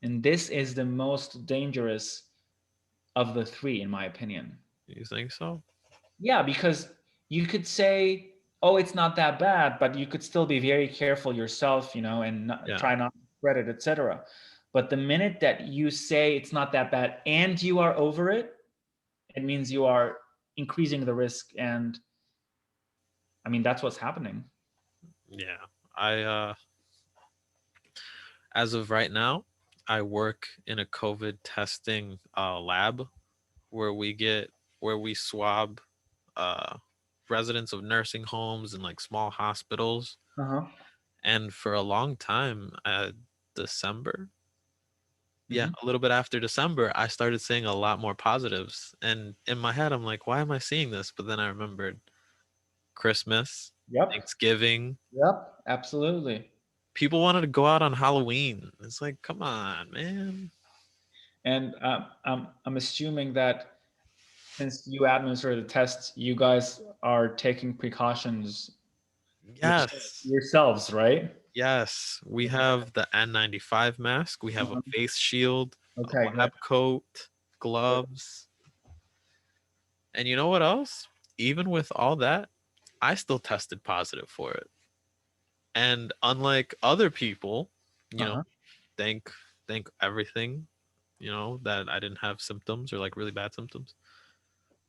And this is the most dangerous of the three, in my opinion. You think so? Yeah, because you could say, oh, it's not that bad, but you could still be very careful yourself, and Yeah. try not to spread it, etc. But the minute that you say it's not that bad and you are over it, it means you are increasing the risk. And I mean, that's what's happening. Yeah. I as of right now, I work in a COVID testing lab where we swab. residents of nursing homes and like small hospitals. Uh-huh. And for a long time, December, yeah, Hmm. a little bit after December, I started seeing a lot more positives. And in my head, I'm like, why am I seeing this? But then I remembered Christmas, Yep. Thanksgiving. Yep. Absolutely. People wanted to go out on Halloween. It's like, come on, man. And I'm assuming that since you administer the tests, you guys are taking precautions Yes. yourselves, right? Yes. We have the N95 mask. We have a Uh-huh. face shield, a Okay, good. lab coat, gloves. And you know what else? Even with all that, I still tested positive for it. And unlike other people, you know, Uh-huh. thank thank everything, that I didn't have symptoms or like really bad symptoms.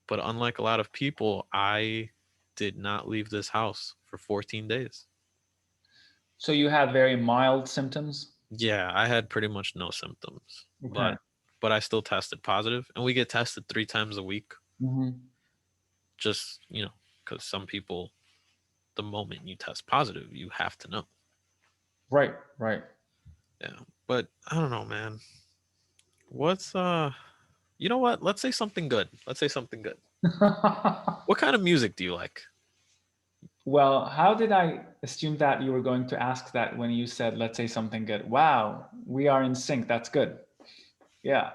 But unlike a lot of people, I did not leave this house for 14 days. So you had very mild symptoms? Yeah, I had pretty much no symptoms, Okay. but I still tested positive, and we get tested 3 times a week. Hmm. Just because some people, the moment you test positive, you have to know. Right, right. Yeah, but I don't know, man. What's You know what? Let's say something good. Let's say something good. What kind of music do you like? Well, how did I assume that you were going to ask that when you said, let's say something good? Wow, we are in sync. That's good. Yeah.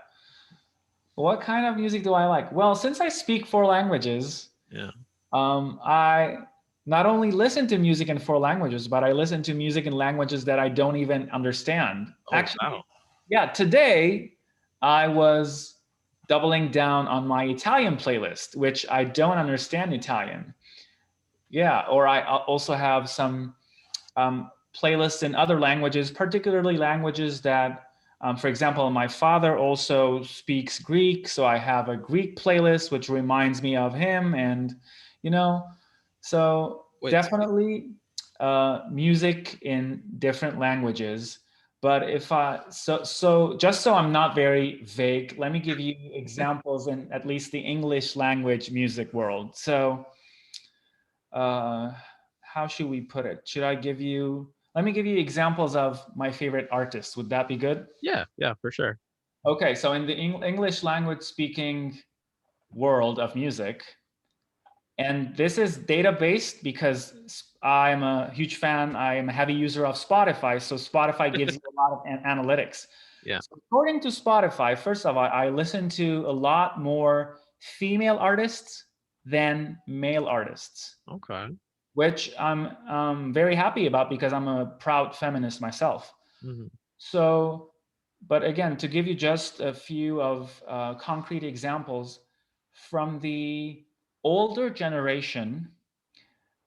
What kind of music do I like? Well, since I speak four languages, Yeah. I not only listen to music in four languages, but I listen to music in languages that I don't even understand. Oh Actually, wow. yeah, today I was doubling down on my Italian playlist, which I don't understand Italian. Yeah, or I also have some playlists in other languages, particularly languages that, for example, my father also speaks Greek, so I have a Greek playlist which reminds me of him, and you know, so Wait. definitely music in different languages. But if I so just so I'm not very vague, let me give you examples in at least the English language music world. So uh, how should we put it? Should I give you, let me give you examples of my favorite artists. Would that be good? Yeah, yeah, for sure. Okay, so in the English language speaking world of music, and this is data based because I'm a huge fan, I am a heavy user of Spotify. So Spotify gives you a lot of analytics. Yeah. So according to Spotify, first of all, I listen to a lot more female artists than male artists, Okay. which I'm very happy about because I'm a proud feminist myself. Hmm. So, but again, to give you just a few of concrete examples from the older generation,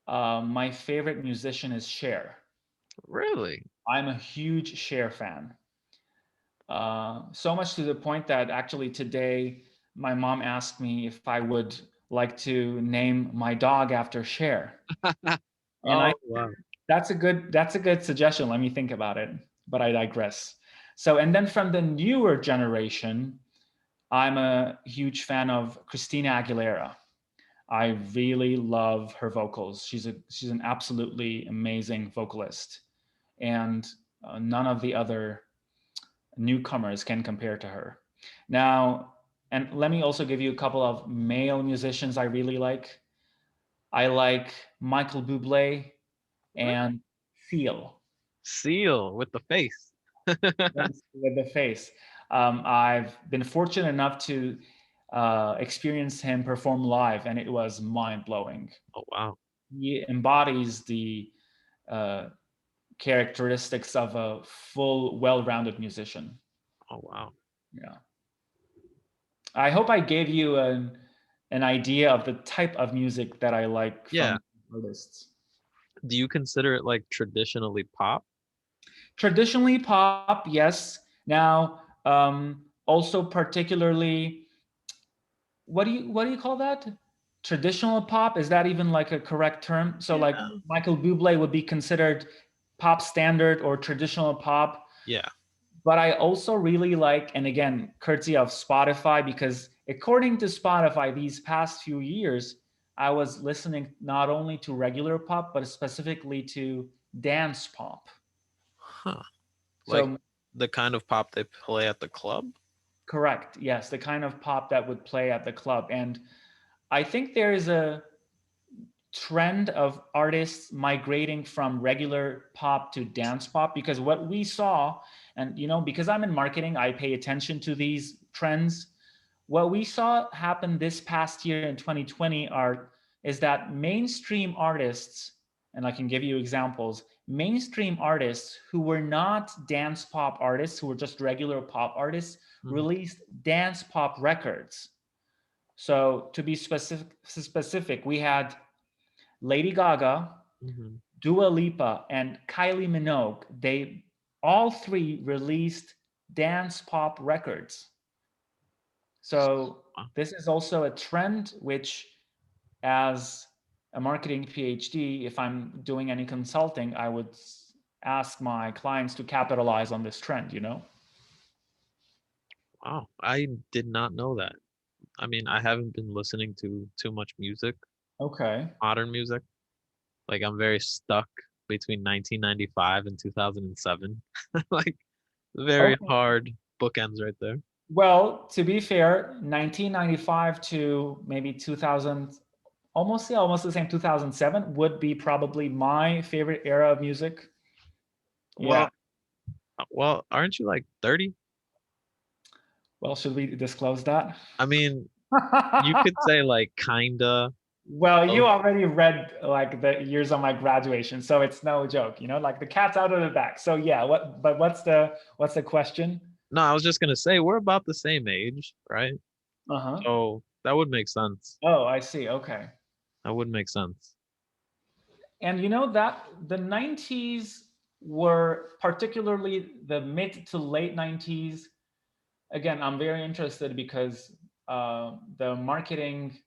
my favorite musician is Cher. Really? I'm a huge Cher fan. So much to the point that actually today my mom asked me if I would like to name my dog after Cher. And I Oh wow. that's a good suggestion. Let me think about it, but I digress. So, and then from the newer generation, I'm a huge fan of Christina Aguilera. I really love her vocals. She's an absolutely amazing vocalist, and none of the other newcomers can compare to her. Now, and let me also give you a couple of male musicians I really like. I like Michael Bublé and Seal. Seal with the face. Yes, with the face. I've been fortunate enough to experience him perform live, and it was mind blowing. Oh wow. He embodies the uh, characteristics of a full, well rounded musician. Oh wow. Yeah. I hope I gave you an idea of the type of music that I like Yeah. from artists. Do you consider it like traditionally pop? Traditionally pop, yes. Now, also particularly, what do you call that? Traditional pop? Is that even like a correct term? So Yeah. like Michael Bublé would be considered pop standard or traditional pop. Yeah. But I also really like, and again, courtesy of Spotify, because according to Spotify, these past few years, I was listening not only to regular pop, but specifically to dance pop. Huh. Like So, the kind of pop they play at the club? correct. Yes, the kind of pop that would play at the club. And I think there is a trend of artists migrating from regular pop to dance pop, because what we saw, and because I'm in marketing, I pay attention to these trends. What we saw happen this past year in 2020 is that mainstream artists, and I can give you examples, mainstream artists who were not dance pop artists, who were just regular pop artists, Mhm. released dance pop records. So to be specific, we had Lady Gaga, Mhm. Dua Lipa, and Kylie Minogue. They all three released dance pop records. So Wow. this is also a trend which, as a marketing PhD, if I'm doing any consulting, I would ask my clients to capitalize on this trend. Wow. I did not know that. I mean, I haven't been listening to too much music, Okay. modern music. Like I'm very stuck between 1995 and 2007. Like very Okay. hard bookends right there. Well, to be fair, 1995 to maybe 2000, almost the same, 2007 would be probably my favorite era of music. Yeah. Well, aren't you like 30? Well, should we disclose that? I mean, you could say like kinda Well, you of. already read like the years of my graduation, so it's no joke, like the cat's out of the bag. So yeah, but what's the question? No, I was just gonna say we're about the same age, right? Uh-huh. So that would make sense. Oh, I see. Okay. That would make sense. And that the 90s were, particularly the mid to late 90s. Again, I'm very interested because the marketing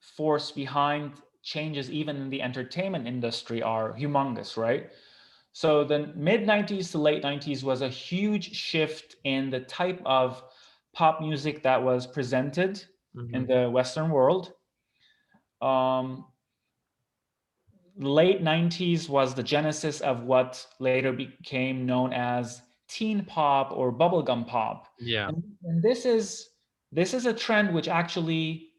force behind changes even in the entertainment industry are humongous, right? So the mid 90s to late 90s was a huge shift in the type of pop music that was presented in Hmm. the Western world. Um, Late 90s was the genesis of what later became known as teen pop or bubblegum pop. Yeah, And this is a trend which actually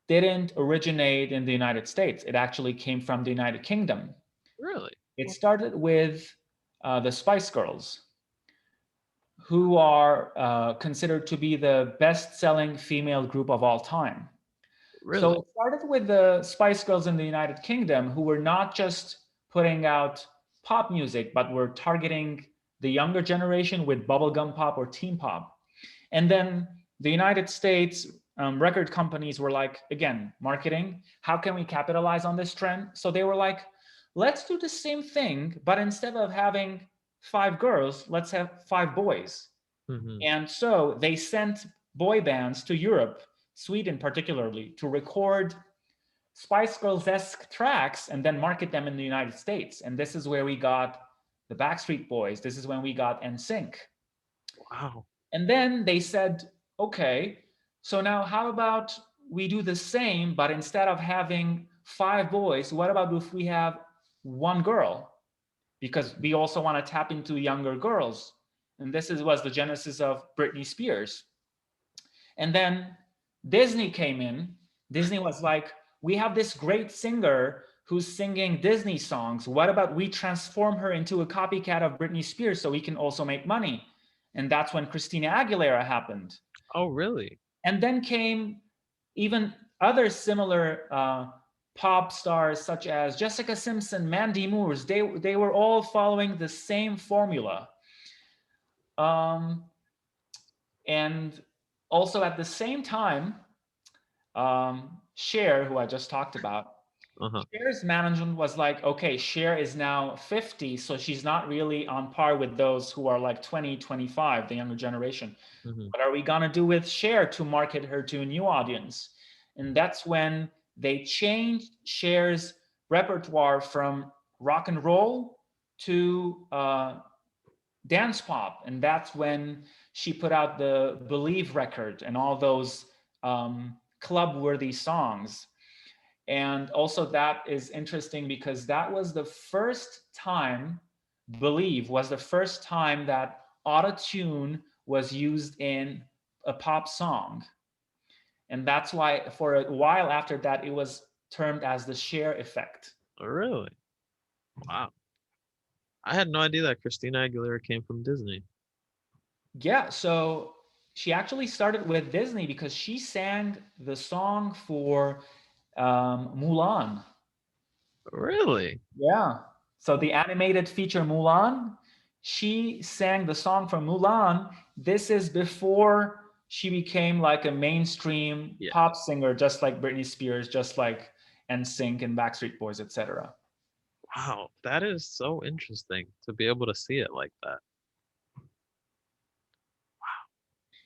didn't originate in the United States. It actually came from the United Kingdom. really. It started with the Spice Girls, who are considered to be the best-selling female group of all time. So Really? it started with the Spice Girls in the United Kingdom, who were not just putting out pop music, but were targeting the younger generation with bubblegum pop or teen pop. And then the United States record companies were like, again, marketing, how can we capitalize on this trend? So they were like, let's do the same thing, but instead of having 5 girls, let's have 5 boys. Hmm. And so they sent boy bands to Europe, Sweden particularly, to record Spice Girls-esque tracks and then market them in the United States. And this is where we got the Backstreet Boys. This is when we got NSYNC. Wow. And then they said, okay, so now how about we do the same, but instead of having 5 boys, what about if we have 1 girl? Because we also want to tap into younger girls. And was the genesis of Britney Spears. And then Disney came in. Disney was like, we have this great singer who's singing Disney songs. What about we transform her into a copycat of Britney Spears so we can also make money? And that's when Christina Aguilera happened. Oh, really? And then came even other similar pop stars such as Jessica Simpson, Mandy Moore. They were all following the same formula. Um, and also at the same time, Cher, who I just talked about, Uh-huh. Cher's management was like, okay, Cher is now 50, so she's not really on par with those who are like 20, 25, the younger generation. Hmm. What are we gonna do with Cher to market her to a new audience? And that's when they changed Cher's repertoire from rock and roll to dance pop. And that's when she put out the Believe record and all those club worthy songs. And also that is interesting because that was the first time, believe, was the first time that autotune was used in a pop song. And that's why for a while after that, it was termed as the Cher effect. Really? Wow. I had no idea that Christina Aguilera came from Disney. Yeah, so she actually started with Disney because she sang the song for Mulan. Really? Yeah. So the animated feature Mulan, she sang the song from Mulan. This is before she became like a mainstream Yeah. pop singer, just like Britney Spears, just like NSYNC and Backstreet Boys, etc. Wow, that is so interesting to be able to see it like that.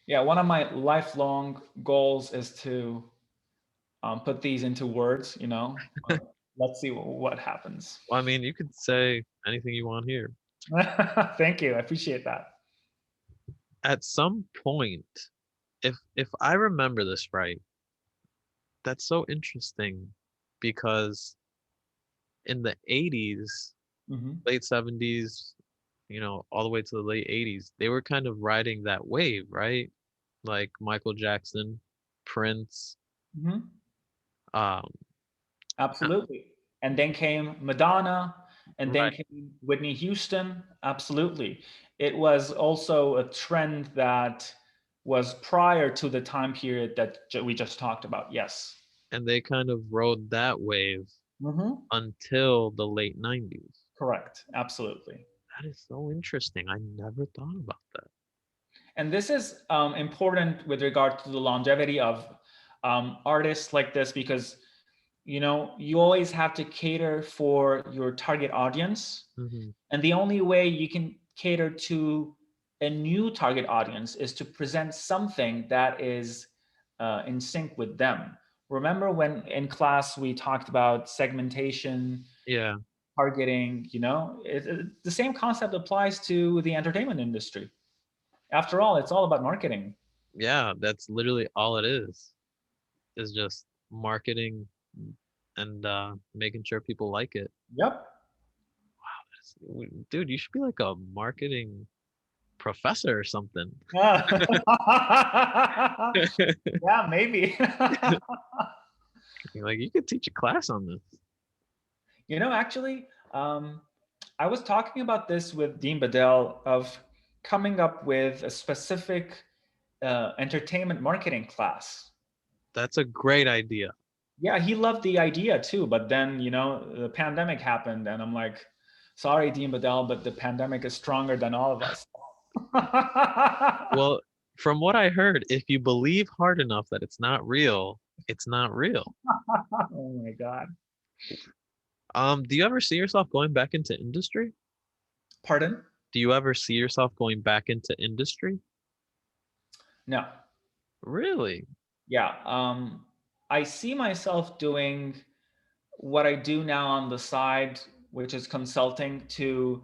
Yeah, one of my lifelong goals is to put these into words, you know. Let's see what happens. Well, I mean, you could say anything you want here. Thank you. I appreciate that. At some point, if I remember this right, that's so interesting because in the 80s, Hmm. late 70s, all the way to the late 80s, they were kind of riding that wave, right? Like Michael Jackson, Prince, Hmm. um, Absolutely. And then came Madonna, and then right. came Whitney Houston. Absolutely. It was also a trend that was prior to the time period that we just talked about. Yes. And they kind of rode that wave Hmm. until the late 90s. Correct. Absolutely. That is so interesting. I never thought about that. And this is important with regard to the longevity of artists like this because you always have to cater for your target audience, Hmm. and the only way you can cater to a new target audience is to present something that is in sync with them. Remember when in class we talked about segmentation, Yeah, targeting? The same concept applies to the entertainment industry. After all, it's all about marketing. yeah, that's literally all it is just marketing and making sure people like it. Yep. Dude, you should be like a marketing professor or something. Yeah, yeah, maybe. Like you could teach a class on this. Actually, I was talking about this with Dean Bedell of coming up with a specific entertainment marketing class. That's a great idea. Yeah, he loved the idea too, but then, the pandemic happened, and I'm like, sorry, Dean Bedell, but the pandemic is stronger than all of us. Well, from what I heard, if you believe hard enough that it's not real, it's not real. Oh my God. Do you ever see yourself going back into industry? Pardon? Do you ever see yourself going back into industry? No. Really? Yeah. I see myself doing what I do now on the side, which is consulting to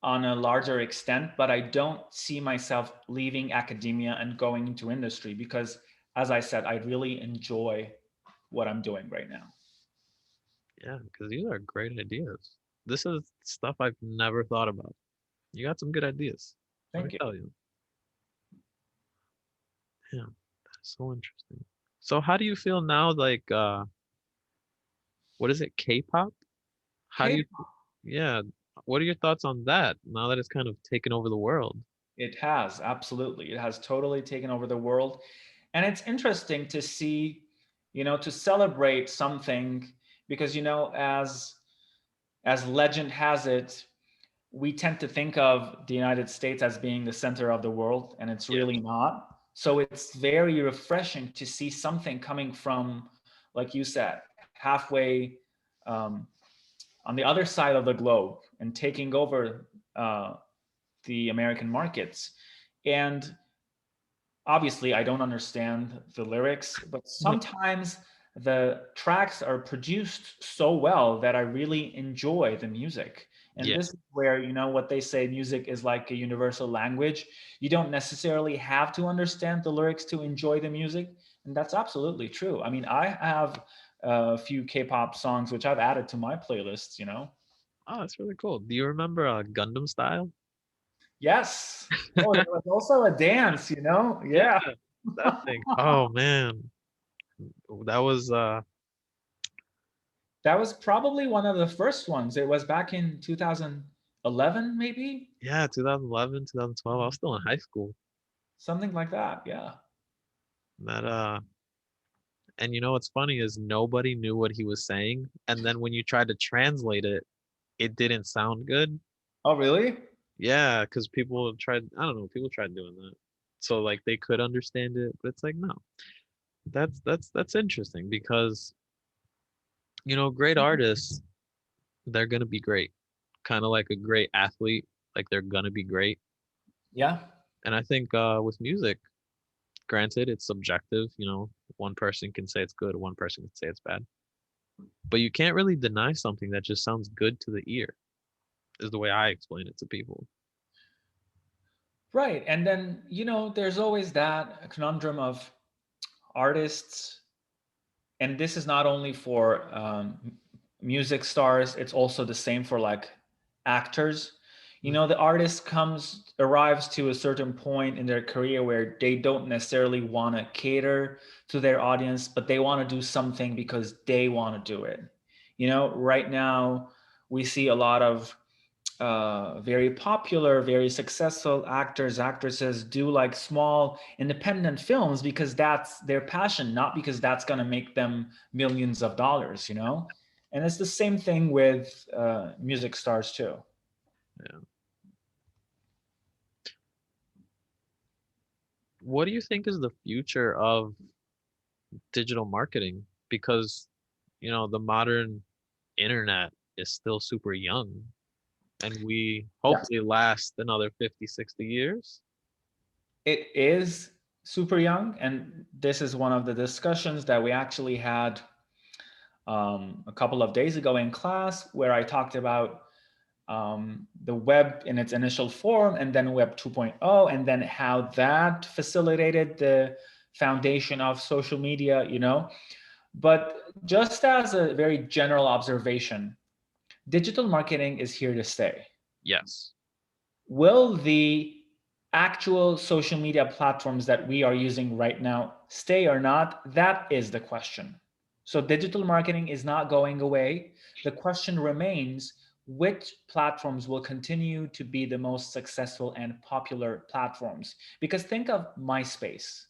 on a larger extent, but I don't see myself leaving academia and going into industry because, as I said, I really enjoy what I'm doing right now. Yeah, because these are great ideas. This is stuff I've never thought about. You got some good ideas. Let me Thank you. tell you. Yeah, that's so interesting. So how do you feel now, like what is it, K-pop? How do Okay. you yeah, what are your thoughts on that now that it's kind of taken over the world? It has, absolutely. It has totally taken over the world. And it's interesting to see, to celebrate something because, as legend has it, we tend to think of the United States as being the center of the world, and it's Yeah. really not. So it's very refreshing to see something coming from, like you said, halfway um, on the other side of the globe and taking over the American markets. And obviously, I don't understand the lyrics, but sometimes the tracks are produced so well that I really enjoy the music. And Yeah. this is where, what they say, music is like a universal language. You don't necessarily have to understand the lyrics to enjoy the music. And that's absolutely true. I mean, I have a few K-pop songs, which I've added to my playlists. Oh, that's really cool. Do you remember Gundam Style? Yes. Oh, there was also a dance. Yeah, Yeah. that thing. Oh man, that was That was probably one of the first ones. It was back in 2011, maybe, yeah, 2011, 2012. I was still in high school. something like that. Yeah. That and you know what's funny is nobody knew what he was saying, and then when you tried to translate it, it didn't sound good. Oh, really? Yeah, because people tried, I don't know, people tried doing that. So like they could understand it, but it's like no. That's interesting because great artists, they're gonna be great. Kind of like a great athlete, like they're gonna be great. Yeah. And I think with music, granted, it's subjective, one person can say it's good, one person can say it's bad. But you can't really deny something that just sounds good to the ear, is the way I explain it to people. Right. And then, there's always that conundrum of artists, and this is not only for music stars, it's also the same for like actors. Mm. The artist arrives to a certain point in their career where they don't necessarily want to cater to their audience, but they want to do something because they want to do it. Right now we see a lot of very popular, very successful actors, actresses do like small independent films because that's their passion, not because that's going to make them millions of dollars. And it's the same thing with music stars too. Yeah. What do you think is the future of digital marketing? Because, the modern internet is still super young and we Yeah, hopefully last another 50, 60 years. it is super young. And this is one of the discussions that we actually had a couple of days ago in class, where I talked about the web in its initial form, and then Web 2.0, and then how that facilitated the foundation of social media. But just as a very general observation, digital marketing is here to stay. Yes. Will the actual social media platforms that we are using right now stay or not? That is the question. So digital marketing is not going away. The question remains, which platforms will continue to be the most successful and popular platforms? Because think of MySpace.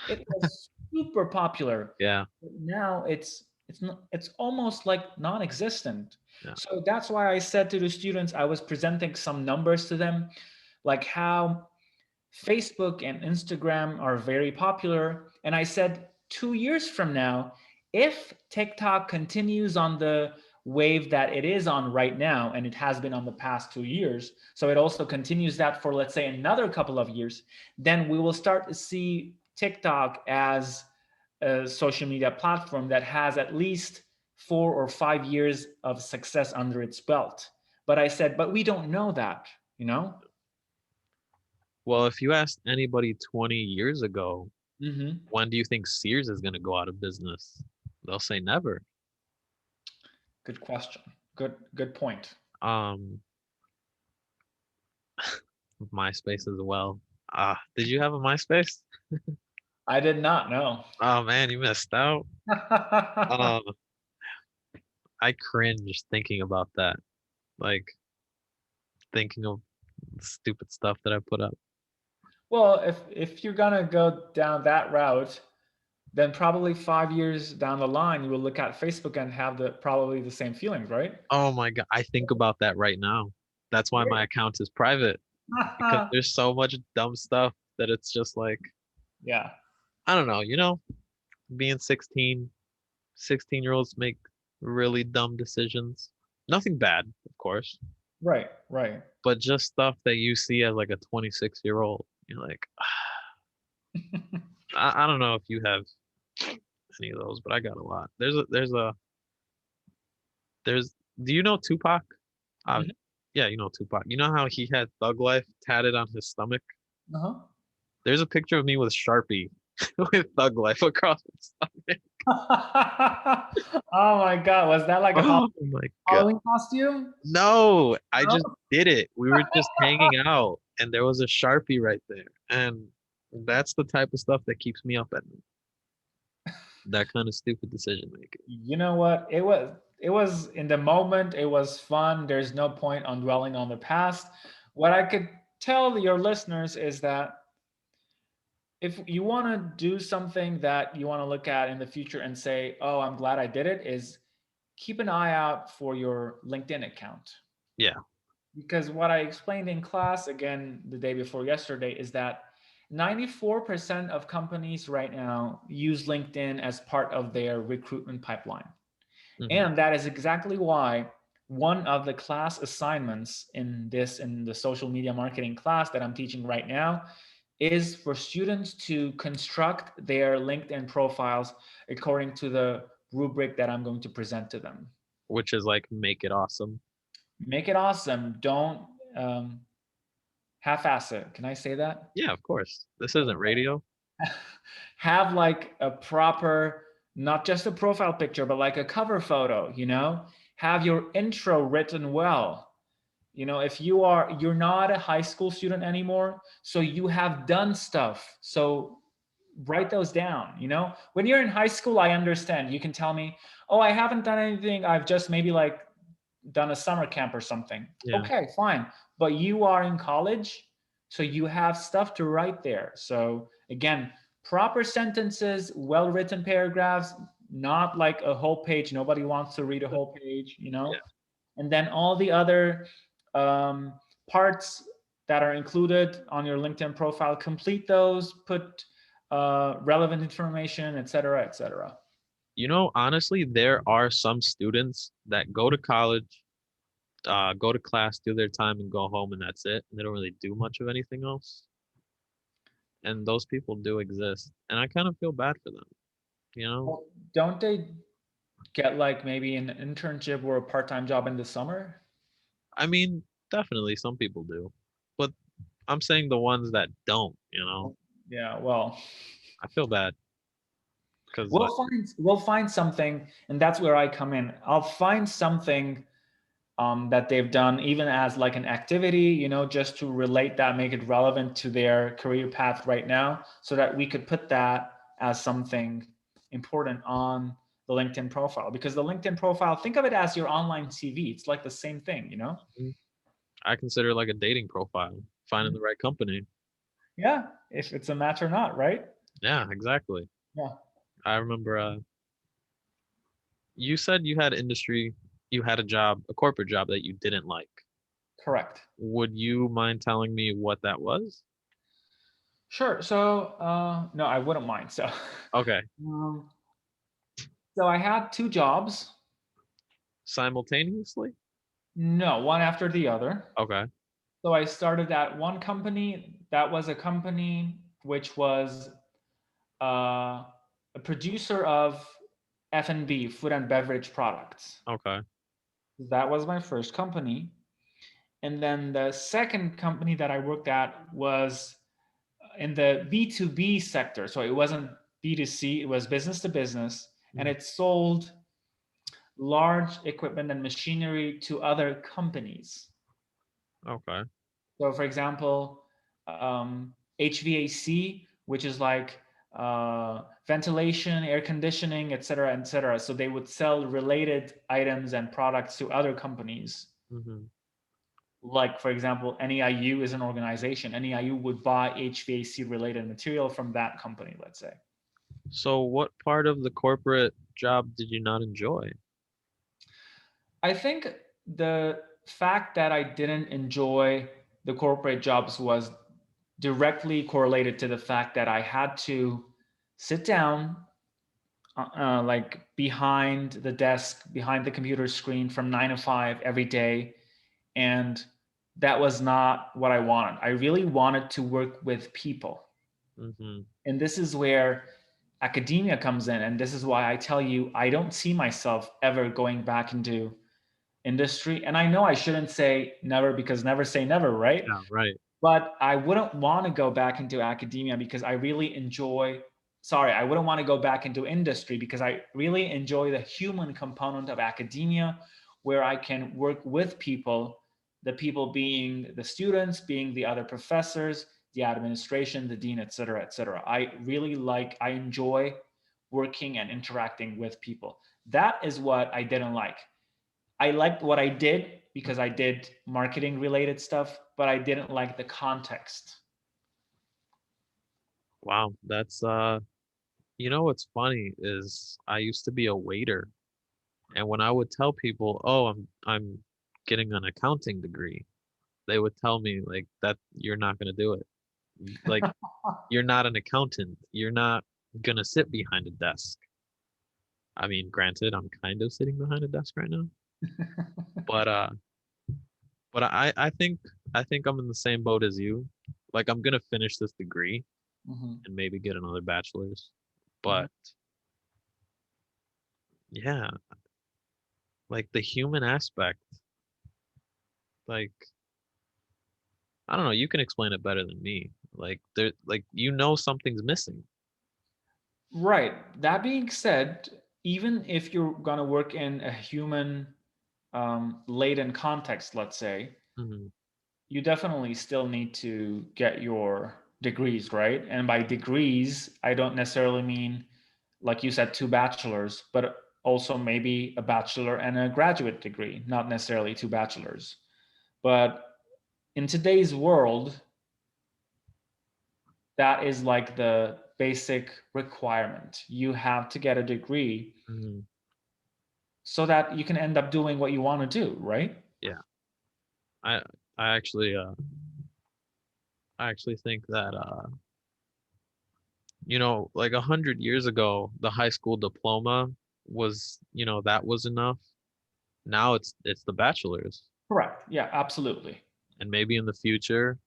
It was super popular. Yeah. Now it's almost like non-existent. Yeah. So that's why I said to the students, I was presenting some numbers to them, like how Facebook and Instagram are very popular. And I said, 2 years from now, if TikTok continues on the wave that it is on right now, and it has been on the past 2 years, so it also continues that for, let's say, another couple of years, then we will start to see TikTok as a social media platform that has at least 4 or 5 years of success under its belt. But I said, but we don't know that. Well, if you asked anybody 20 years ago, Mm-hmm. when do you think Sears is going to go out of business? They'll say never. Good question. Good point. Um, MySpace as well. Did you have a MySpace? I did not know. Oh man, you missed out. Um, I cringe thinking about that. Like thinking of stupid stuff that I put up. Well, if you're gonna go down that route, then probably 5 years down the line, you will look at Facebook and have the probably the same feelings, right? Oh my God, I think about that right now. That's why my account is private because there's so much dumb stuff that it's just like, Yeah. I don't know, being 16, 16-year-olds make really dumb decisions. Nothing bad, of course, Right. Right. but just stuff that you see as like a 26-year-old. You're like, I don't know if you have any of those, but I got a lot. There's, do you know Tupac? Uh, Mhm. yeah, you know Tupac. You know how he had Thug Life tatted on his stomach? Uh-huh. There's a picture of me with Sharpie. with Thug Life across its stomach. Oh my God. Was that like a Oh my God. Halloween costume? No, I No? just did it. We were just hanging out and there was a Sharpie right there. And that's the type of stuff that keeps me up at night. That kind of stupid decision making. You know what? It was in the moment, it was fun. There's no point on dwelling on the past. What I could tell your listeners is that if you want to do something that you want to look at in the future and say, "Oh, I'm glad I did it," is keep an eye out for your LinkedIn account. Yeah. Because what I explained in class again the day before yesterday is that 94% of companies right now use LinkedIn as part of their recruitment pipeline. Hmm. And that is exactly why one of the class assignments in the social media marketing class that I'm teaching right now is for students to construct their LinkedIn profiles according to the rubric that I'm going to present to them. Which is like make it awesome. Make it awesome. Don't um, half-ass it. Can I say that? Yeah, of course. This isn't radio. Have like a proper, not just a profile picture, but like a cover photo, have your intro written well. If you're not a high school student anymore, so you have done stuff. So write those down. When you're in high school, I understand. You can tell me, oh, I haven't done anything. I've just maybe like done a summer camp or something. Yeah. Okay, fine. But you are in college, so you have stuff to write there. So again, proper sentences, well written paragraphs, not like a whole page. Nobody wants to read a whole page. Yeah. And then all the other um, parts that are included on your LinkedIn profile, complete those, put relevant information, etc., etc. Honestly, there are some students that go to college, go to class, do their time, and go home, and that's it. And they don't really do much of anything else. And those people do exist. And I kind of feel bad for them, you know? Well, don't they get like maybe an internship or a part-time job in the summer? I mean, definitely some people do. But I'm saying the ones that don't. Yeah, well, I feel bad because, like, we'll find something, and that's where I come in. I'll find something that they've done, even as like an activity, just to relate that, make it relevant to their career path right now, so that we could put that as something important on the LinkedIn profile. Because the LinkedIn profile, think of it as your online CV. It's like the same thing. mm, I consider it like a dating profile, finding the right company. Yeah, if it's a match or not, right? Yeah, exactly. Yeah, I remember you said you had a job, a corporate job that you didn't like. correct. Would you mind telling me what that was? Sure. So, no, I wouldn't mind. So, Okay. um, so I had two jobs. Simultaneously? No, one after the other. Okay. So I started at one company. That was a company which was a producer of F&B, food and beverage products. Okay. That was my first company. And then the second company that I worked at was in the B2B sector. So it wasn't B2C, it was business to business. And Mm, it sold large equipment and machinery to other companies. okay. So, for example, HVAC, which is like ventilation, air conditioning, et cetera, et cetera. So they would sell related items and products to other companies. Hmm. Like, for example, NEIU is an organization. NEIU would buy HVAC related material from that company, let's say. So what part of the corporate job did you not enjoy? I think the fact that I didn't enjoy the corporate jobs was directly correlated to the fact that I had to sit down, like behind the desk, behind the computer screen from 9 to 5 every day. And that was not what I wanted. I really wanted to work with people. Hmm. And this is where academia comes in. And this is why I tell you, I don't see myself ever going back into industry. And I know I shouldn't say never, because never say never, right? Yeah, right. But I wouldn't want to go back into academia because I really enjoy sorry, I wouldn't want to go back into industry because I really enjoy the human component of academia, where I can work with people, the people being the students, being the other professors, the administration, the dean, et cetera, et cetera. I enjoy working and interacting with people. That is what I didn't like. I liked what I did because I did marketing related stuff, but I didn't like the context. Wow, that's you know what's funny is I used to be a waiter, and when I would tell people, "Oh, I'm getting an accounting degree," they would tell me like that you're not going to do it. Like you're not an accountant. You're not going to sit behind a desk. I mean, granted, I'm kind of sitting behind a desk right now, but I think I'm in the same boat as you. Like I'm going to finish this degree Mhm, and maybe get another bachelor's. mhm. But yeah, like the human aspect, like I don't know, you can explain it better than me. Like there like something's missing. Right. That being said, even if you're going to work in a human laden context, let's say, Hmm. you definitely still need to get your degrees, right? And by degrees, I don't necessarily mean, like you said, two bachelors, but also maybe a bachelor and a graduate degree, not necessarily two bachelors. But in today's world, that is like the basic requirement. You have to get a degree Hmm. so that you can end up doing what you want to do, right? Yeah. I I actually I actually think that like 100 years ago, the high school diploma was, that was enough. Now it's the bachelor's. Correct. Yeah, absolutely. And maybe in the future,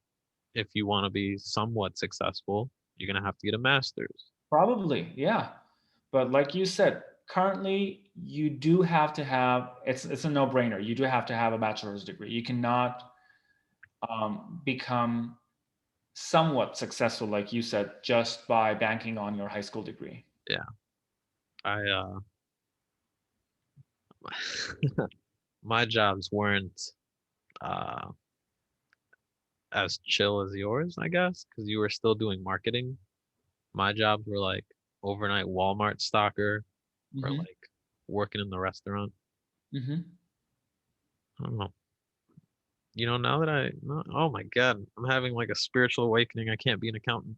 if you want to be somewhat successful, you're gonna have to get a master's. Probably, yeah. But like you said, currently you do have to have, it's a no-brainer. You do have to have a bachelor's degree. You cannot become somewhat successful, like you said, just by banking on your high school degree. Yeah. I my jobs weren't uh as chill as yours, I guess, because you were still doing marketing. My jobs were like overnight Walmart stocker or Hmm. like working in the restaurant. Hmm. I don't know. Now that oh my God, I'm having like a spiritual awakening. I can't be an accountant.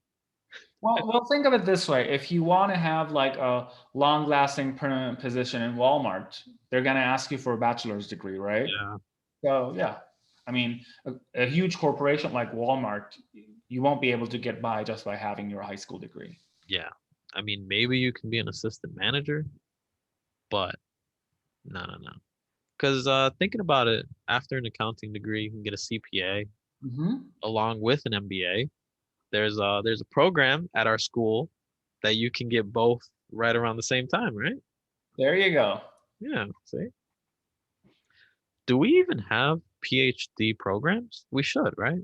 Well, think of it this way. If you want to have like a long-lasting permanent position in Walmart, they're going to ask you for a bachelor's degree, right? Yeah, So yeah, I mean, a huge corporation like Walmart, you won't be able to get by just by having your high school degree. yeah. I mean, maybe you can be an assistant manager, but no, no, no. Because thinking about it, after an accounting degree, you can get a CPA Hmm. along with an MBA. There's a program at our school that you can get both right around the same time, right? There you go. Yeah. See, do we even have PhD programs? We should, right?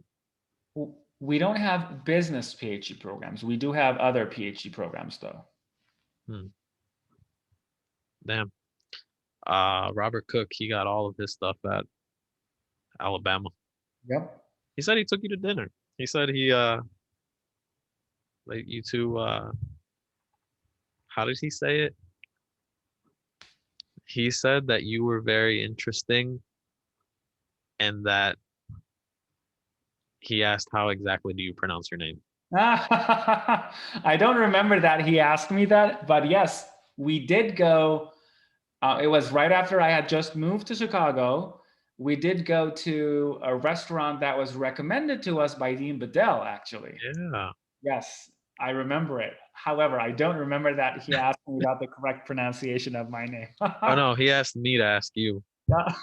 We don't have business PhD programs. We do have other PhD programs, though. Hmm. Damn. Robert Cook, he got all of his stuff at Alabama. Yep. He said he took you to dinner. He said he like you two how did he say it? He said that you were very interesting and that he asked how exactly do you pronounce your name? I don't remember that he asked me that, but yes, we did go. It was right after I had just moved to Chicago. We did go to a restaurant that was recommended to us by Dean Bedell, actually. Yeah. Yes, I remember it. However, I don't remember that he asked me about the correct pronunciation of my name. Oh no, he asked me to ask you. Yeah.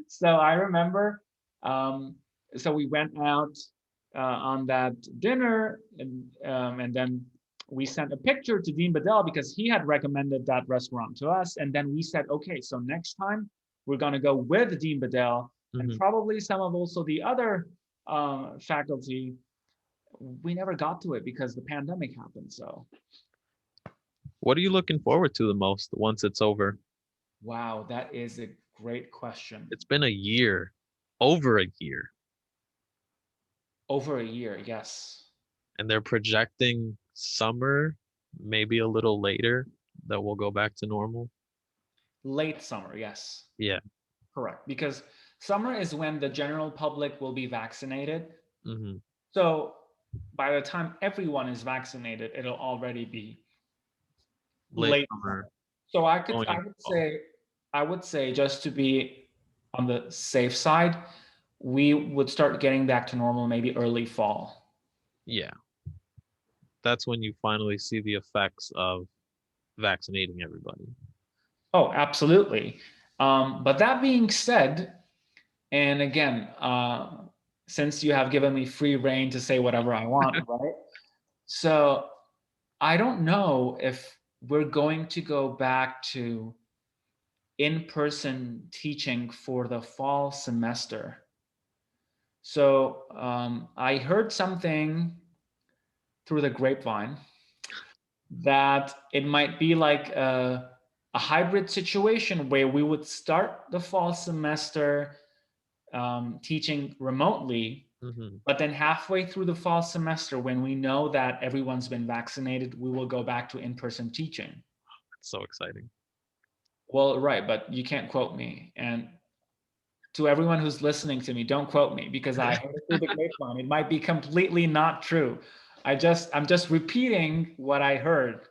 So I remember, um, so we went out on that dinner, and then we sent a picture to Dean Bedell because he had recommended that restaurant to us. And then we said, okay, so next time we're going to go with Dean Bedell and Hmm. probably some of also the other faculty. we never got to it because the pandemic happened. So, What are you looking forward to the most once it's over? wow, that is a great question. It's been a year, over a year, Over a year, yes. and they're projecting summer, maybe a little later, that we'll go back to normal. Late summer, yes. Yeah. Correct. Because summer is when the general public will be vaccinated. Hmm. So by the time everyone is vaccinated, it'll already be Late late summer, summer. So going into fall. I would say just to be on the safe side, we would start getting back to normal maybe early fall. Yeah, that's when you finally see the effects of vaccinating everybody. Oh, absolutely. But that being said, and again, since you have given me free reign to say whatever I want, right? So I don't know if we're going to go back to in-person teaching for the fall semester. So I heard something through the grapevine that it might be like a hybrid situation where we would start the fall semester teaching remotely, Hmm. but then halfway through the fall semester, when we know that everyone's been vaccinated, we will go back to in-person teaching. It's so exciting. Well, right, but you can't quote me. And to everyone who's listening to me, don't quote me because I heard it through the grapevine. It might be completely not true. I'm just repeating what I heard.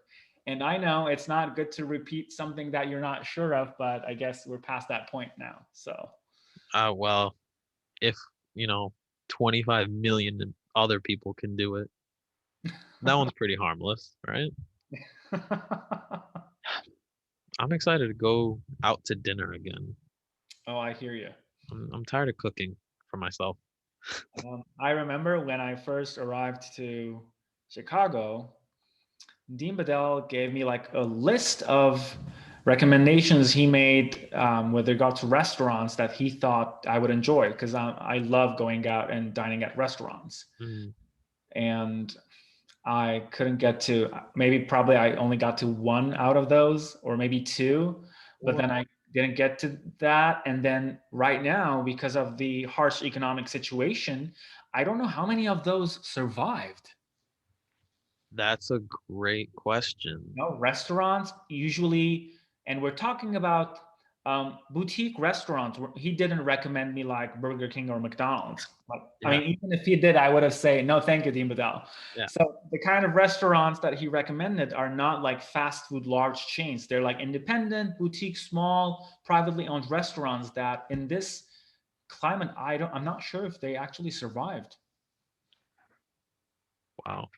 And I know it's not good to repeat something that you're not sure of, but I guess we're past that point now. So Well, if, you know, 25 million other people can do it, that one's pretty harmless, right? I'm excited to go out to dinner again. oh, I hear you. I'm tired of cooking for myself. I remember when I first arrived to Chicago, Dean Bedell gave me like a list of recommendations he made with regard to restaurants that he thought I would enjoy because I love going out and dining at restaurants. Mm. And I couldn't get to, maybe probably I only got to one out of those or maybe two, but What? then I didn't get to that. And then right now, because of the harsh economic situation, I don't know how many of those survived. That's a great question. No, restaurants usually, and we're talking about boutique restaurants. He didn't recommend me like Burger King or McDonald's. Like, I Yeah, mean, even if he did, I would have said no, thank you, Dean Bedell. yeah. So the kind of restaurants that he recommended are not like fast food large chains. They're like independent, boutique, small, privately owned restaurants that in this climate, I'm not sure if they actually survived. Wow.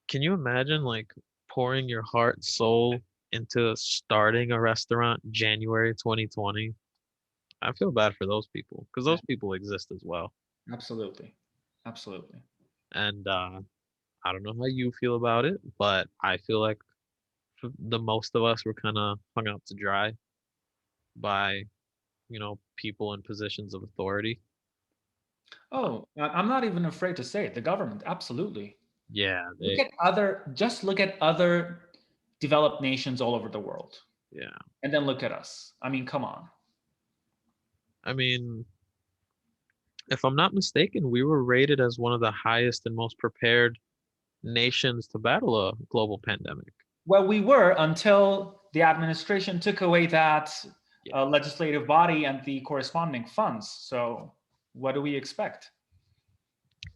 Can you imagine like pouring your heart, soul into starting a restaurant January 2020? I feel bad for those people because Yeah, those people exist as well. absolutely, absolutely. And I don't know how you feel about it, but I feel like the most of us were kind of hung out to dry by, people in positions of authority. Oh, I'm not even afraid to say it. The government, absolutely. Yeah, Look at other developed nations all over the world, yeah. and then look at us. I mean, come on. I mean, if I'm not mistaken, we were rated as one of the highest and most prepared nations to battle a global pandemic. Well, we were until the administration took away that Yeah. legislative body and the corresponding funds. So, what do we expect?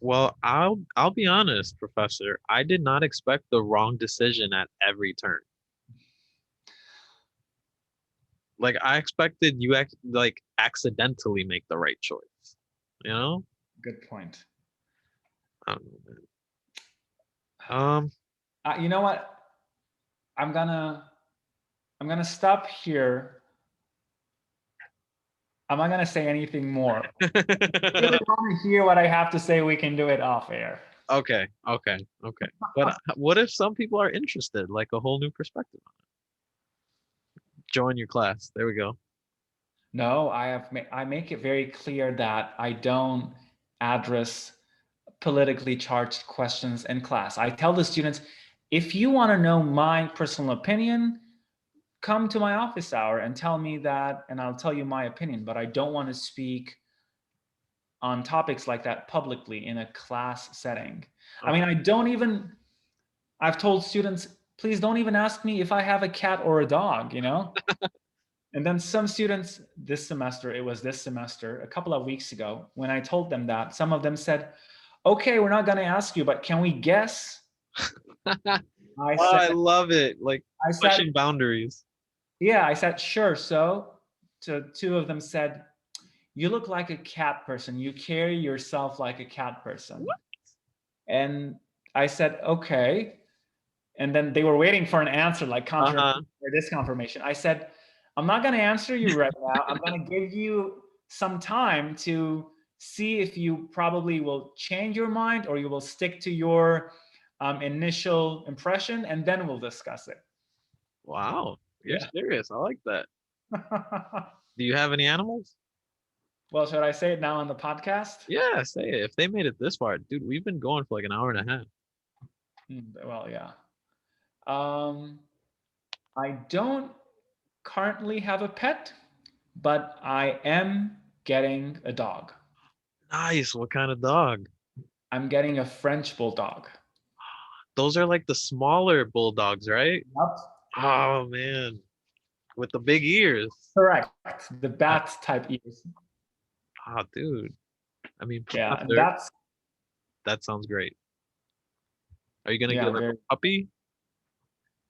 Well, I'll be honest, Professor. I did not expect the wrong decision at every turn. Like I expected you like accidentally make the right choice. You know? Good point. I don't know, man. You know what? I'm gonna I'm gonna stop here. I'm not gonna say anything more. If you really want to hear what I have to say, we can do it off air. Okay, okay, okay. But what if some people are interested, like a whole new perspective? Join your class. There we go. No, I make it very clear that I don't address politically charged questions in class. I tell the students, if you want to know my personal opinion, come to my office hour and tell me that, and I'll tell you my opinion. But I don't want to speak on topics like that publicly in a class setting. I mean, I've told students, please don't even ask me if I have a cat or a dog, you know? And then some students it was this semester, a couple of weeks ago, when I told them that, some of them said, okay, we're not going to ask you, but can we guess? I Oh, said, I love it. Like I said, pushing boundaries. yeah, I said, sure. So two of them said, you look like a cat person. You carry yourself like a cat person. What? And I said, okay. And then they were waiting for an answer, like confirmation Uh-huh. or disconfirmation. I said, I'm not going to answer you right now. I'm going to give you some time to see if you probably will change your mind or you will stick to your initial impression, and then we'll discuss it. Wow. You're Yeah. serious. I like that. Do you have any animals? Well, should I say it now on the podcast? Yeah, say it. If they made it this far, dude, we've been going for like an hour and a half. Well, yeah. Um, I don't currently have a pet, but I am getting a dog. Nice. What kind of dog? I'm getting a French bulldog. Those are like the smaller bulldogs, right? Yep. Oh man, with the big ears. Correct. The I, bat type ears. dude. I mean, Yeah, and Professor, that's that sounds great. Are you gonna yeah, get like very a puppy?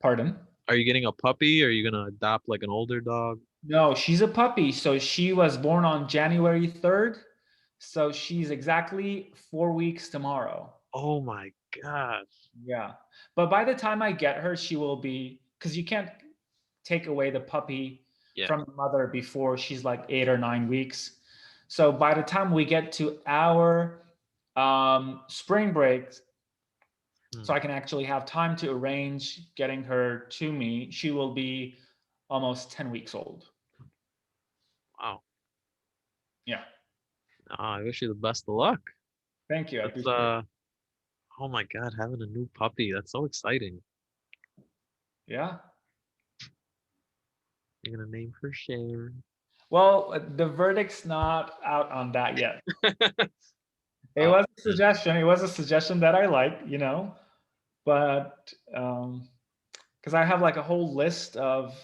pardon. Are you getting a puppy? Or are you gonna adopt like an older dog? No, she's a puppy. So she was born on January 3rd. So she's exactly 4 weeks tomorrow. Oh my gosh. Yeah. But by the time I get her, she will be, because you can't take away the puppy Yeah. from the mother before she's like 8 or 9 weeks. So by the time we get to our spring break, Hmm. so I can actually have time to arrange getting her to me, she will be almost 10 weeks old. Wow. Yeah. I wish you the best of luck. Thank you. I That's appreciate it. oh my God, having a new puppy. That's so exciting. Yeah. You're gonna name her Sharon. Well, the verdict's not out on that yet. It Oh was a man. suggestion. It was a suggestion that I like, but because I have like a whole list of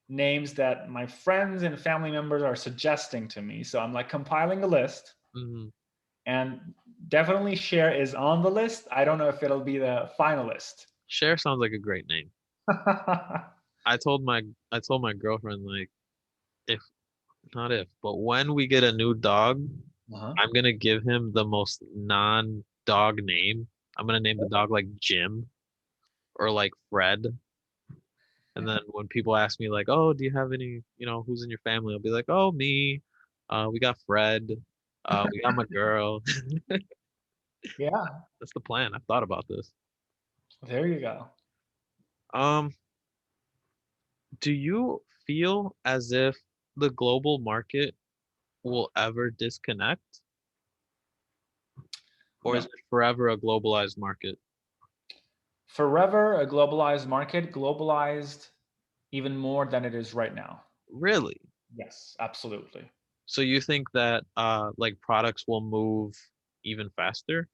names that my friends and family members are suggesting to me. So I'm like compiling a list, Mhm. and definitely Share is on the list. I don't know if it'll be the finalist. Cher sounds like a great name. I told my I told my girlfriend like if not if, but when we get a new dog, Uh-huh. I'm gonna give him the most non-dog name. I'm gonna name the dog like Jim or like Fred. And then when people ask me like, "Oh, do you have any, who's in your family?" I'll be like, "Oh, me. We got Fred. We got my girl." Yeah, That's the plan. I've thought about this. there you go. Um, do you feel as if the global market will ever disconnect, or is No. it forever a globalized market? Forever a globalized market, globalized even more than it is right now. Really? Yes, absolutely. So you think that like products will move even faster?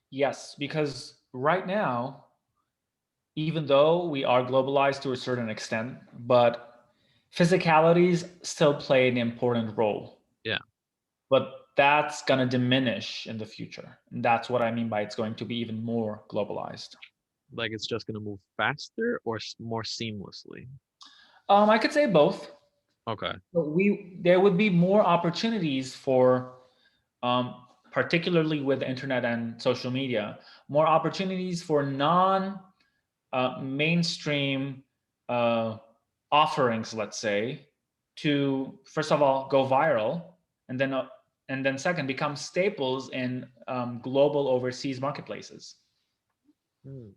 Yes, because right now, even though we are globalized to a certain extent, but physicalities still play an important role. Yeah. But that's going to diminish in the future. And that's what I mean by it's going to be even more globalized. Like it's just gonna move faster or more seamlessly? I could say both. Okay. But there would be more opportunities for, particularly with the internet and social media, more opportunities for non mainstream uh, offerings, let's say, to first of all go viral, and then second become staples in global overseas marketplaces. Hmm.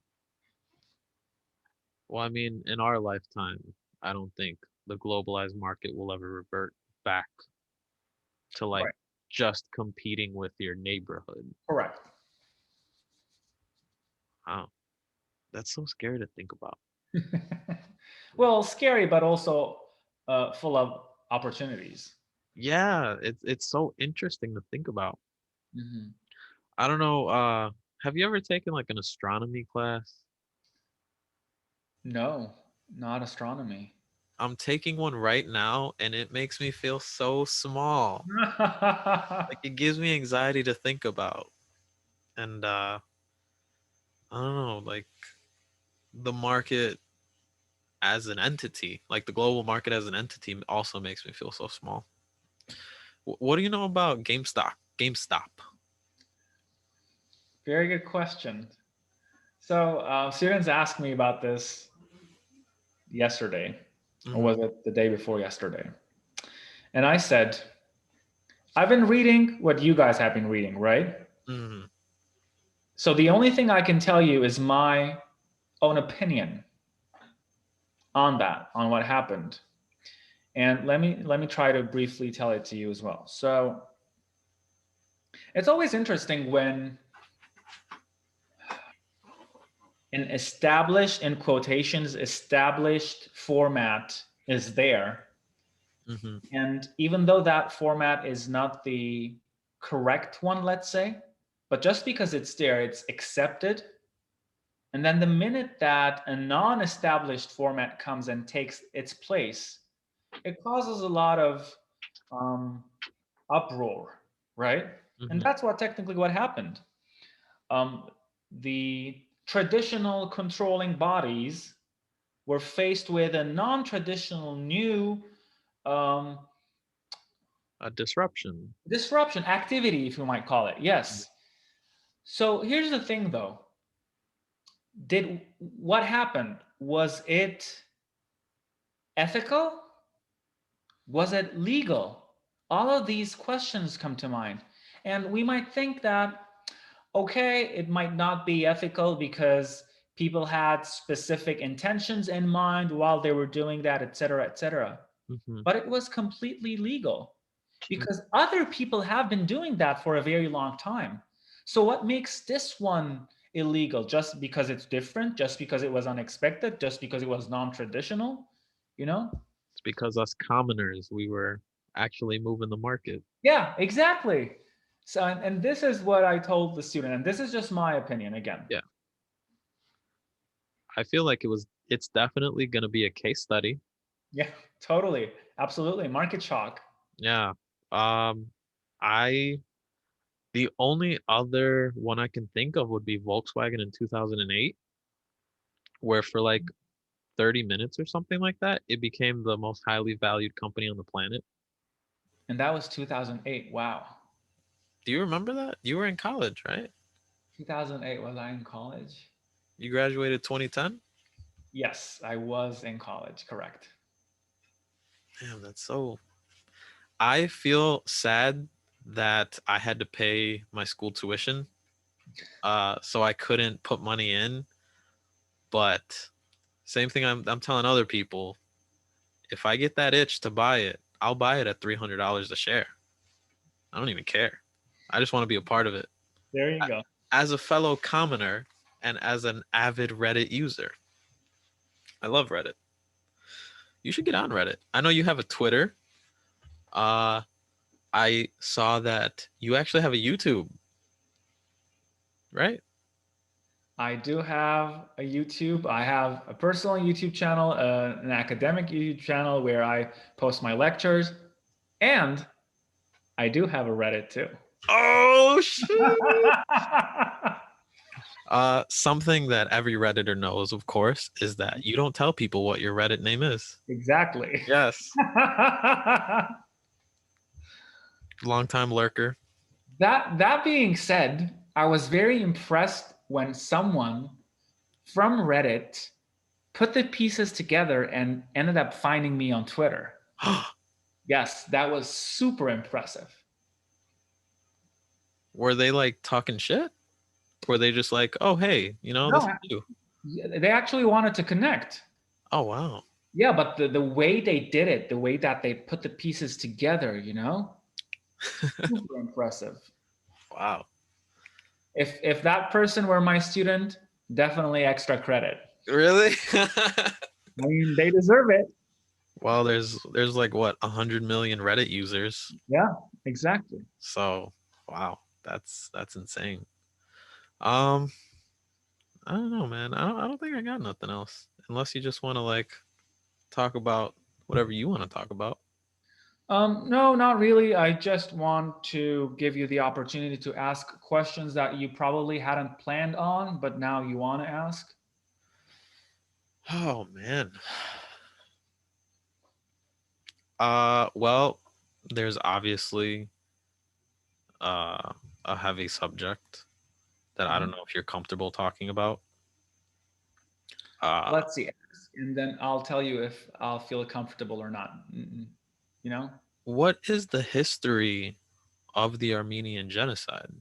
Well, I mean, in our lifetime, I don't think the globalized market will ever revert back to like Right. just competing with your neighborhood. Correct. Wow, that's so scary to think about. Well, scary, but also full of opportunities. Yeah, it's so interesting to think about. Mhm. I don't know, have you ever taken like an astronomy class? No, not astronomy. I'm taking one right now and it makes me feel so small. Like it gives me anxiety to think about. And I don't know, like the market as an entity, like the global market as an entity also makes me feel so small. What do you know about GameStop? GameStop. Very good question. So students asked me about this yesterday, or Hmm. was it the day before yesterday? And I said, I've been reading what you guys have been reading, right? Hmm. So the only thing I can tell you is my own opinion on that, on what happened. And let me try to briefly tell it to you as well. So it's always interesting when an established, in quotations, established format is there. Hmm. And even though that format is not the correct one, let's say, but just because it's there, it's accepted. And then the minute that a non established format comes and takes its place, it causes a lot of um, uproar, right? And Hmm. that's what technically what happened. Um, the traditional controlling bodies were faced with a non-traditional new um, A disruption. disruption activity, if you might call it. Mhm. Yes. So here's the thing, though. Did what happened? Was it ethical? Was it legal? All of these questions come to mind. And we might think that, okay, it might not be ethical because people had specific intentions in mind while they were doing that, et cetera, et cetera. Hmm. But it was completely legal because other people have been doing that for a very long time. So, what makes this one illegal? Just because it's different, just because it was unexpected, just because it was non traditional, you know? It's because us commoners, we were actually moving the market. Yeah, exactly. So, and this is what I told the student, and this is just my opinion again. Yeah. I feel like it's definitely going to be a case study. Yeah, totally. Absolutely. Market shock. Yeah. Um I the only other one I can think of would be Volkswagen in 2008, where for like 30 minutes or something like that, it became the most highly valued company on the planet. And that was 2008. Wow. Do you remember that? You were in college, right? 2008, was I in college? You graduated 2010? Yes, I was in college, correct. Damn, that's so. I feel sad that I had to pay my school tuition, so I couldn't put money in. But same thing I'm telling other people. If I get that itch to buy it, I'll buy it at $300 a share. I don't even care. I just want to be a part of it. There you go. As a fellow commoner and as an avid Reddit user, I love Reddit. You should get on Reddit. I know you have a Twitter. Uh, I saw that you actually have a YouTube, right? I do have a YouTube. I have a personal YouTube channel, an academic YouTube channel where I post my lectures, and I do have a Reddit too. Oh shit! Something that every Redditor knows, of course, is that you don't tell people what your Reddit name is. Exactly. Yes, longtime lurker. That being said, I was very impressed when someone from Reddit put the pieces together and ended up finding me on Twitter. Yes, that was super impressive. Were they like talking shit? Were they just like, oh hey, this No, is you? they actually wanted to connect. Oh wow. Yeah, but the way they did it, the way that they put the pieces together, super impressive. Wow. If that person were my student, Definitely extra credit. Really? I mean, they deserve it. Well, there's like what 100 million Reddit users. Yeah, exactly. So wow, that's insane. Um, I don't know, man. I don't think I got nothing else. Unless you just want to like talk about whatever you want to talk about. No, not really. I just want to give you the opportunity to ask questions that you probably hadn't planned on, but now you want to ask. Oh man. Well, there's obviously uh a heavy subject that I don't Mhm. know if you're comfortable talking about. Uh, Let's see, ask, and then I'll tell you if I'll feel comfortable or not. You know, what is the history of the Armenian genocide?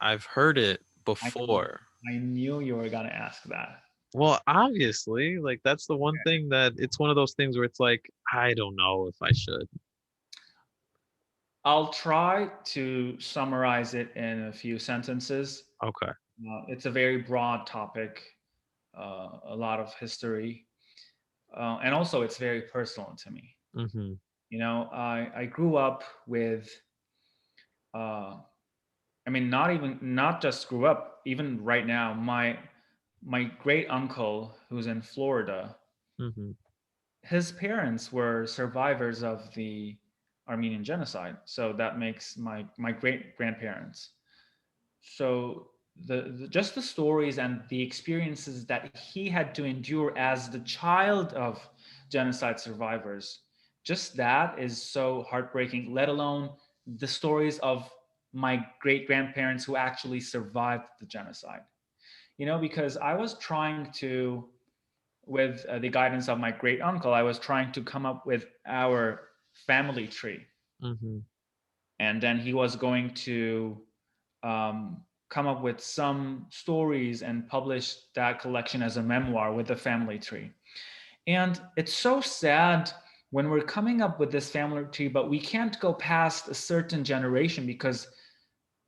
I've heard it I before. I knew you were gonna ask that. Well, obviously, like that's the one thing that it's one of those things where it's like, I don't know if I should. I'll try to summarize it in a few sentences. Okay. It's a very broad topic, a lot of history, and also it's very personal to me. Mm-hmm. I grew up with, uh, I mean, not just grew up, even right now, my great uncle who's in Florida, Mm-hmm. his parents were survivors of the Armenian genocide. So that makes my great grandparents. So just the stories and the experiences that he had to endure as the child of genocide survivors, just that is so heartbreaking, let alone the stories of my great grandparents who actually survived the genocide. Because I was trying to, with the guidance of my great uncle, I was trying to come up with our family tree. Mm-hmm. And then he was going to come up with some stories and publish that collection as a memoir with the family tree. And it's so sad when we're coming up with this family tree, but we can't go past a certain generation because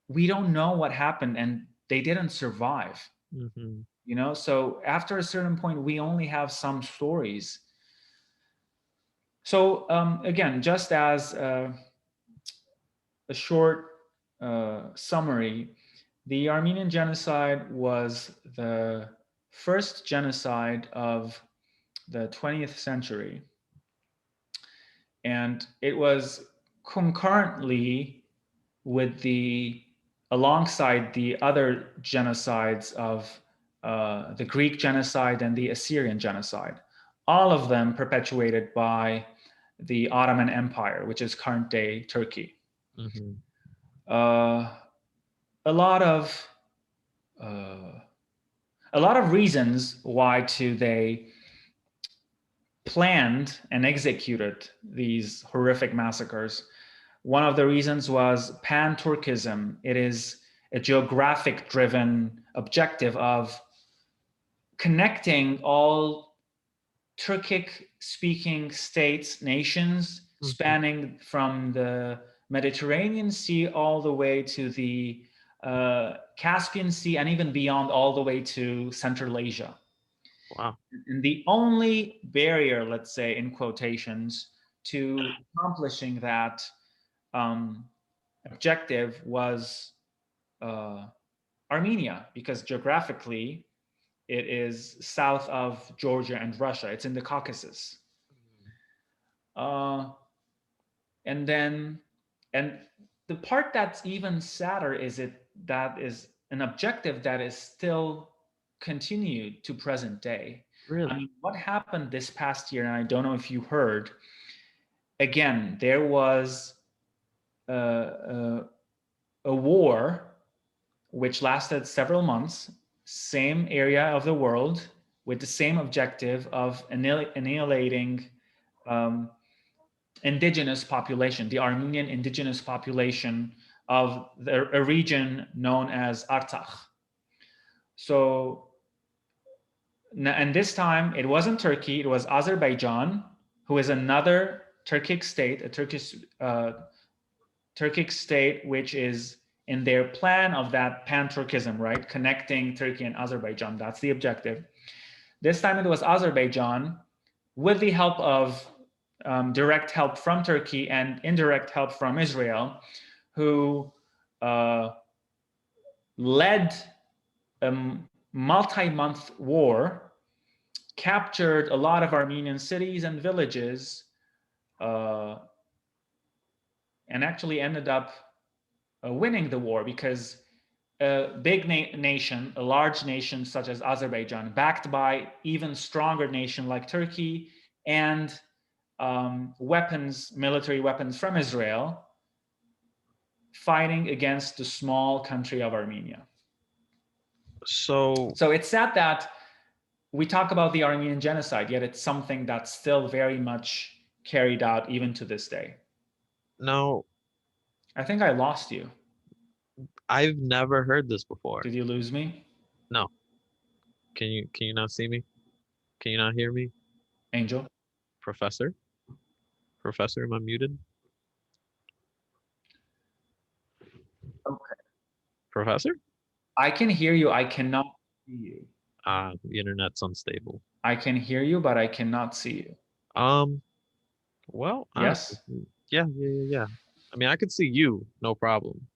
we don't know what happened and they didn't survive. Mm-hmm. So after a certain point, we only have some stories. So again, just as a short summary, the Armenian genocide was the first genocide of the 20th century. And it was concurrently with alongside the other genocides of the Greek genocide and the Assyrian genocide, all of them perpetuated by the Ottoman Empire, which is current day Turkey. Mm-hmm. Uh, a lot of uh, a lot of reasons why they planned and executed these horrific massacres. One of the reasons was pan-Turkism. It is a geographic driven objective of connecting all Turkic speaking states, nations, Mm-hmm. spanning from the Mediterranean Sea all the way to the Caspian Sea, and even beyond, all the way to Central Asia. Wow. And the only barrier, let's say, in quotations, to accomplishing that um, objective was uh, Armenia, because geographically it is south of Georgia and Russia. It's in the Caucasus. Uh, and then, and the part that's even sadder is that is an objective that is still continued to present day. I Really? mean, what happened this past year, and I don't know if you heard, again, there was a war which lasted several months, same area of the world, with the same objective of annihilating um, indigenous population, the Armenian indigenous population of a region known as R.I.G.H.T.E.O.U.S. So, and this time it wasn't Turkey, it was Azerbaijan, who is another Turkic state, a Turkish state which is in their plan of that pan-Turkism, right? Connecting Turkey and Azerbaijan. That's the objective. This time it was Azerbaijan, with the help of direct help from Turkey and indirect help from Israel, who led a multi-month war, captured a lot of Armenian cities and villages, and actually ended up winning the war, because a big nation, a large nation such as Azerbaijan, backed by even stronger nation like Turkey, and military weapons from Israel, fighting against the small country of Armenia. So it's sad that we talk about the Armenian genocide, yet it's something that's still very much carried out even to this day. now I think I lost you. I've never heard this before. Did you lose me? No. Can you not see me? Can you not hear me? Angel? Professor? Professor, am I muted? Okay. Professor? I can hear you. I cannot see you. The internet's unstable. I can hear you, but I cannot see you. Well, honestly, Yes? yeah. I mean, I could see you, no problem.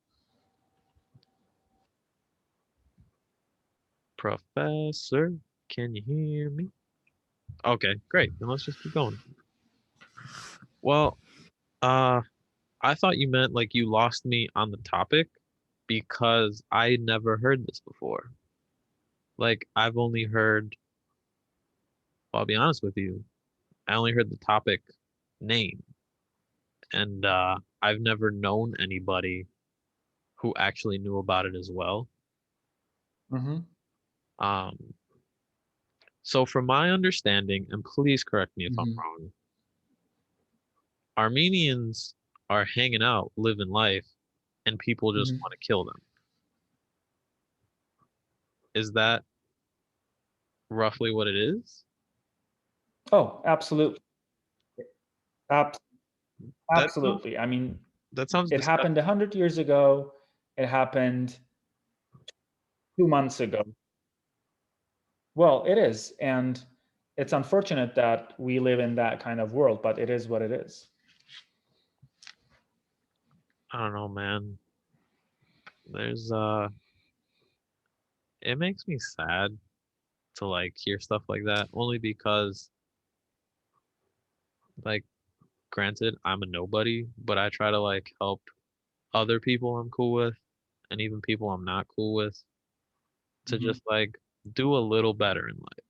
Professor, can you hear me? Okay, great. Then let's just keep going. Well, uh, I thought you meant like you lost me on the topic because I never heard this before. Like I've only heard, well, I'll be honest with you, I only heard the topic name, and I've never known anybody who actually knew about it as well. Mm-hmm. Um, so from my understanding, and please correct me if I'm Mm-hmm. wrong, Armenians are hanging out, living life, and people just Mm-hmm. want to kill them. Is that roughly what it is? Oh, absolutely. Ab- That sounds Absolutely. I mean, that sounds it disgusting. happened 100 years ago. It happened 2 months ago. Well, it is. And it's unfortunate that we live in that kind of world, but it is what it is. I don't know, man. There's it makes me sad to like hear stuff like that only because like granted I'm a nobody, but I try to like help other people I'm cool with and even people I'm not cool with to Mm-hmm. just like do a little better in life.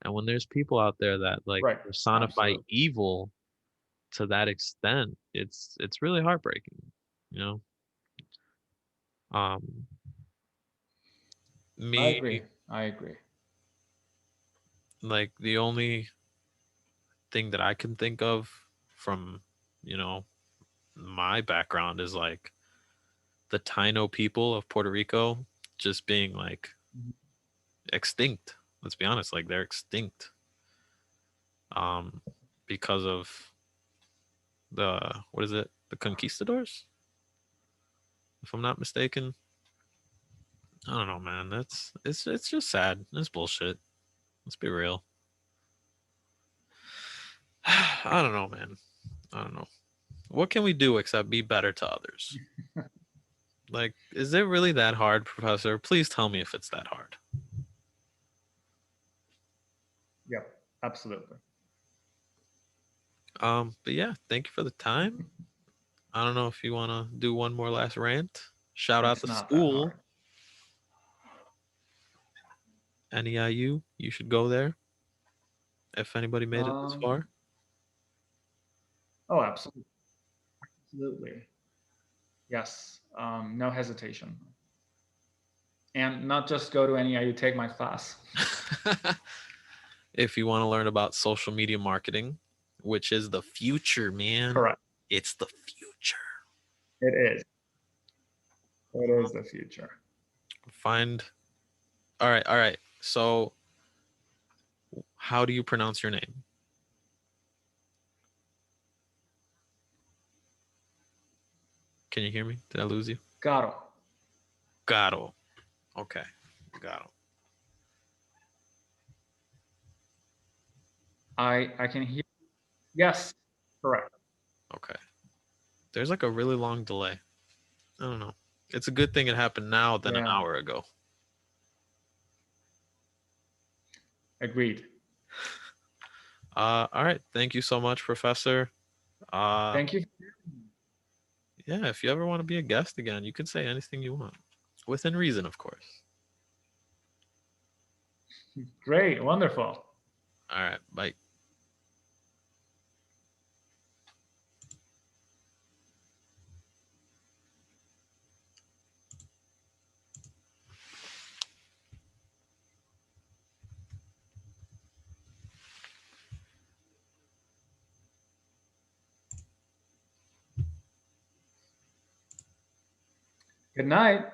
And when there's people out there that like Right. personify Absolutely. evil to that extent, it's really heartbreaking, you know? Um I me agree. I agree. like the only thing that I can think of from, you know, my background is like the Taino people of Puerto Rico just being like Mhm. extinct. Let's be honest, like they're extinct. Um, because of the what is it? The conquistadors? If I'm not mistaken. I don't know, man. It's just sad. It's bullshit. Let's be real. I don't know, man. I don't know. What can we do except be better to others? Like, is it really that hard, Professor? Please tell me if it's that hard. Yep. Absolutely. But yeah, thank you for the time. I don't know if you want to do one more last rant. Shout out It's the not that school, hard. NEIU. You should go there if anybody made it this Um, far. oh, absolutely. Absolutely. Yes. No hesitation. And not just go to NEIU, take my class. If you want to learn about social media marketing, which is the future, man. Correct. It's the future. It is. It is the future. Find. All right. So, how do you pronounce your name? Can you hear me? Did I lose you? Garo. Garo. Okay. Garo. I can hear. Yes, correct. Okay. There's like a really long delay. I don't know. It's a good thing it happened now than an Yeah, hour ago. agreed. All right. Thank you so much, Professor. Uh, Thank you. yeah, if you ever want to be a guest again, you can say anything you want. Within reason, of course. Great, wonderful. All right. Bye. Good night.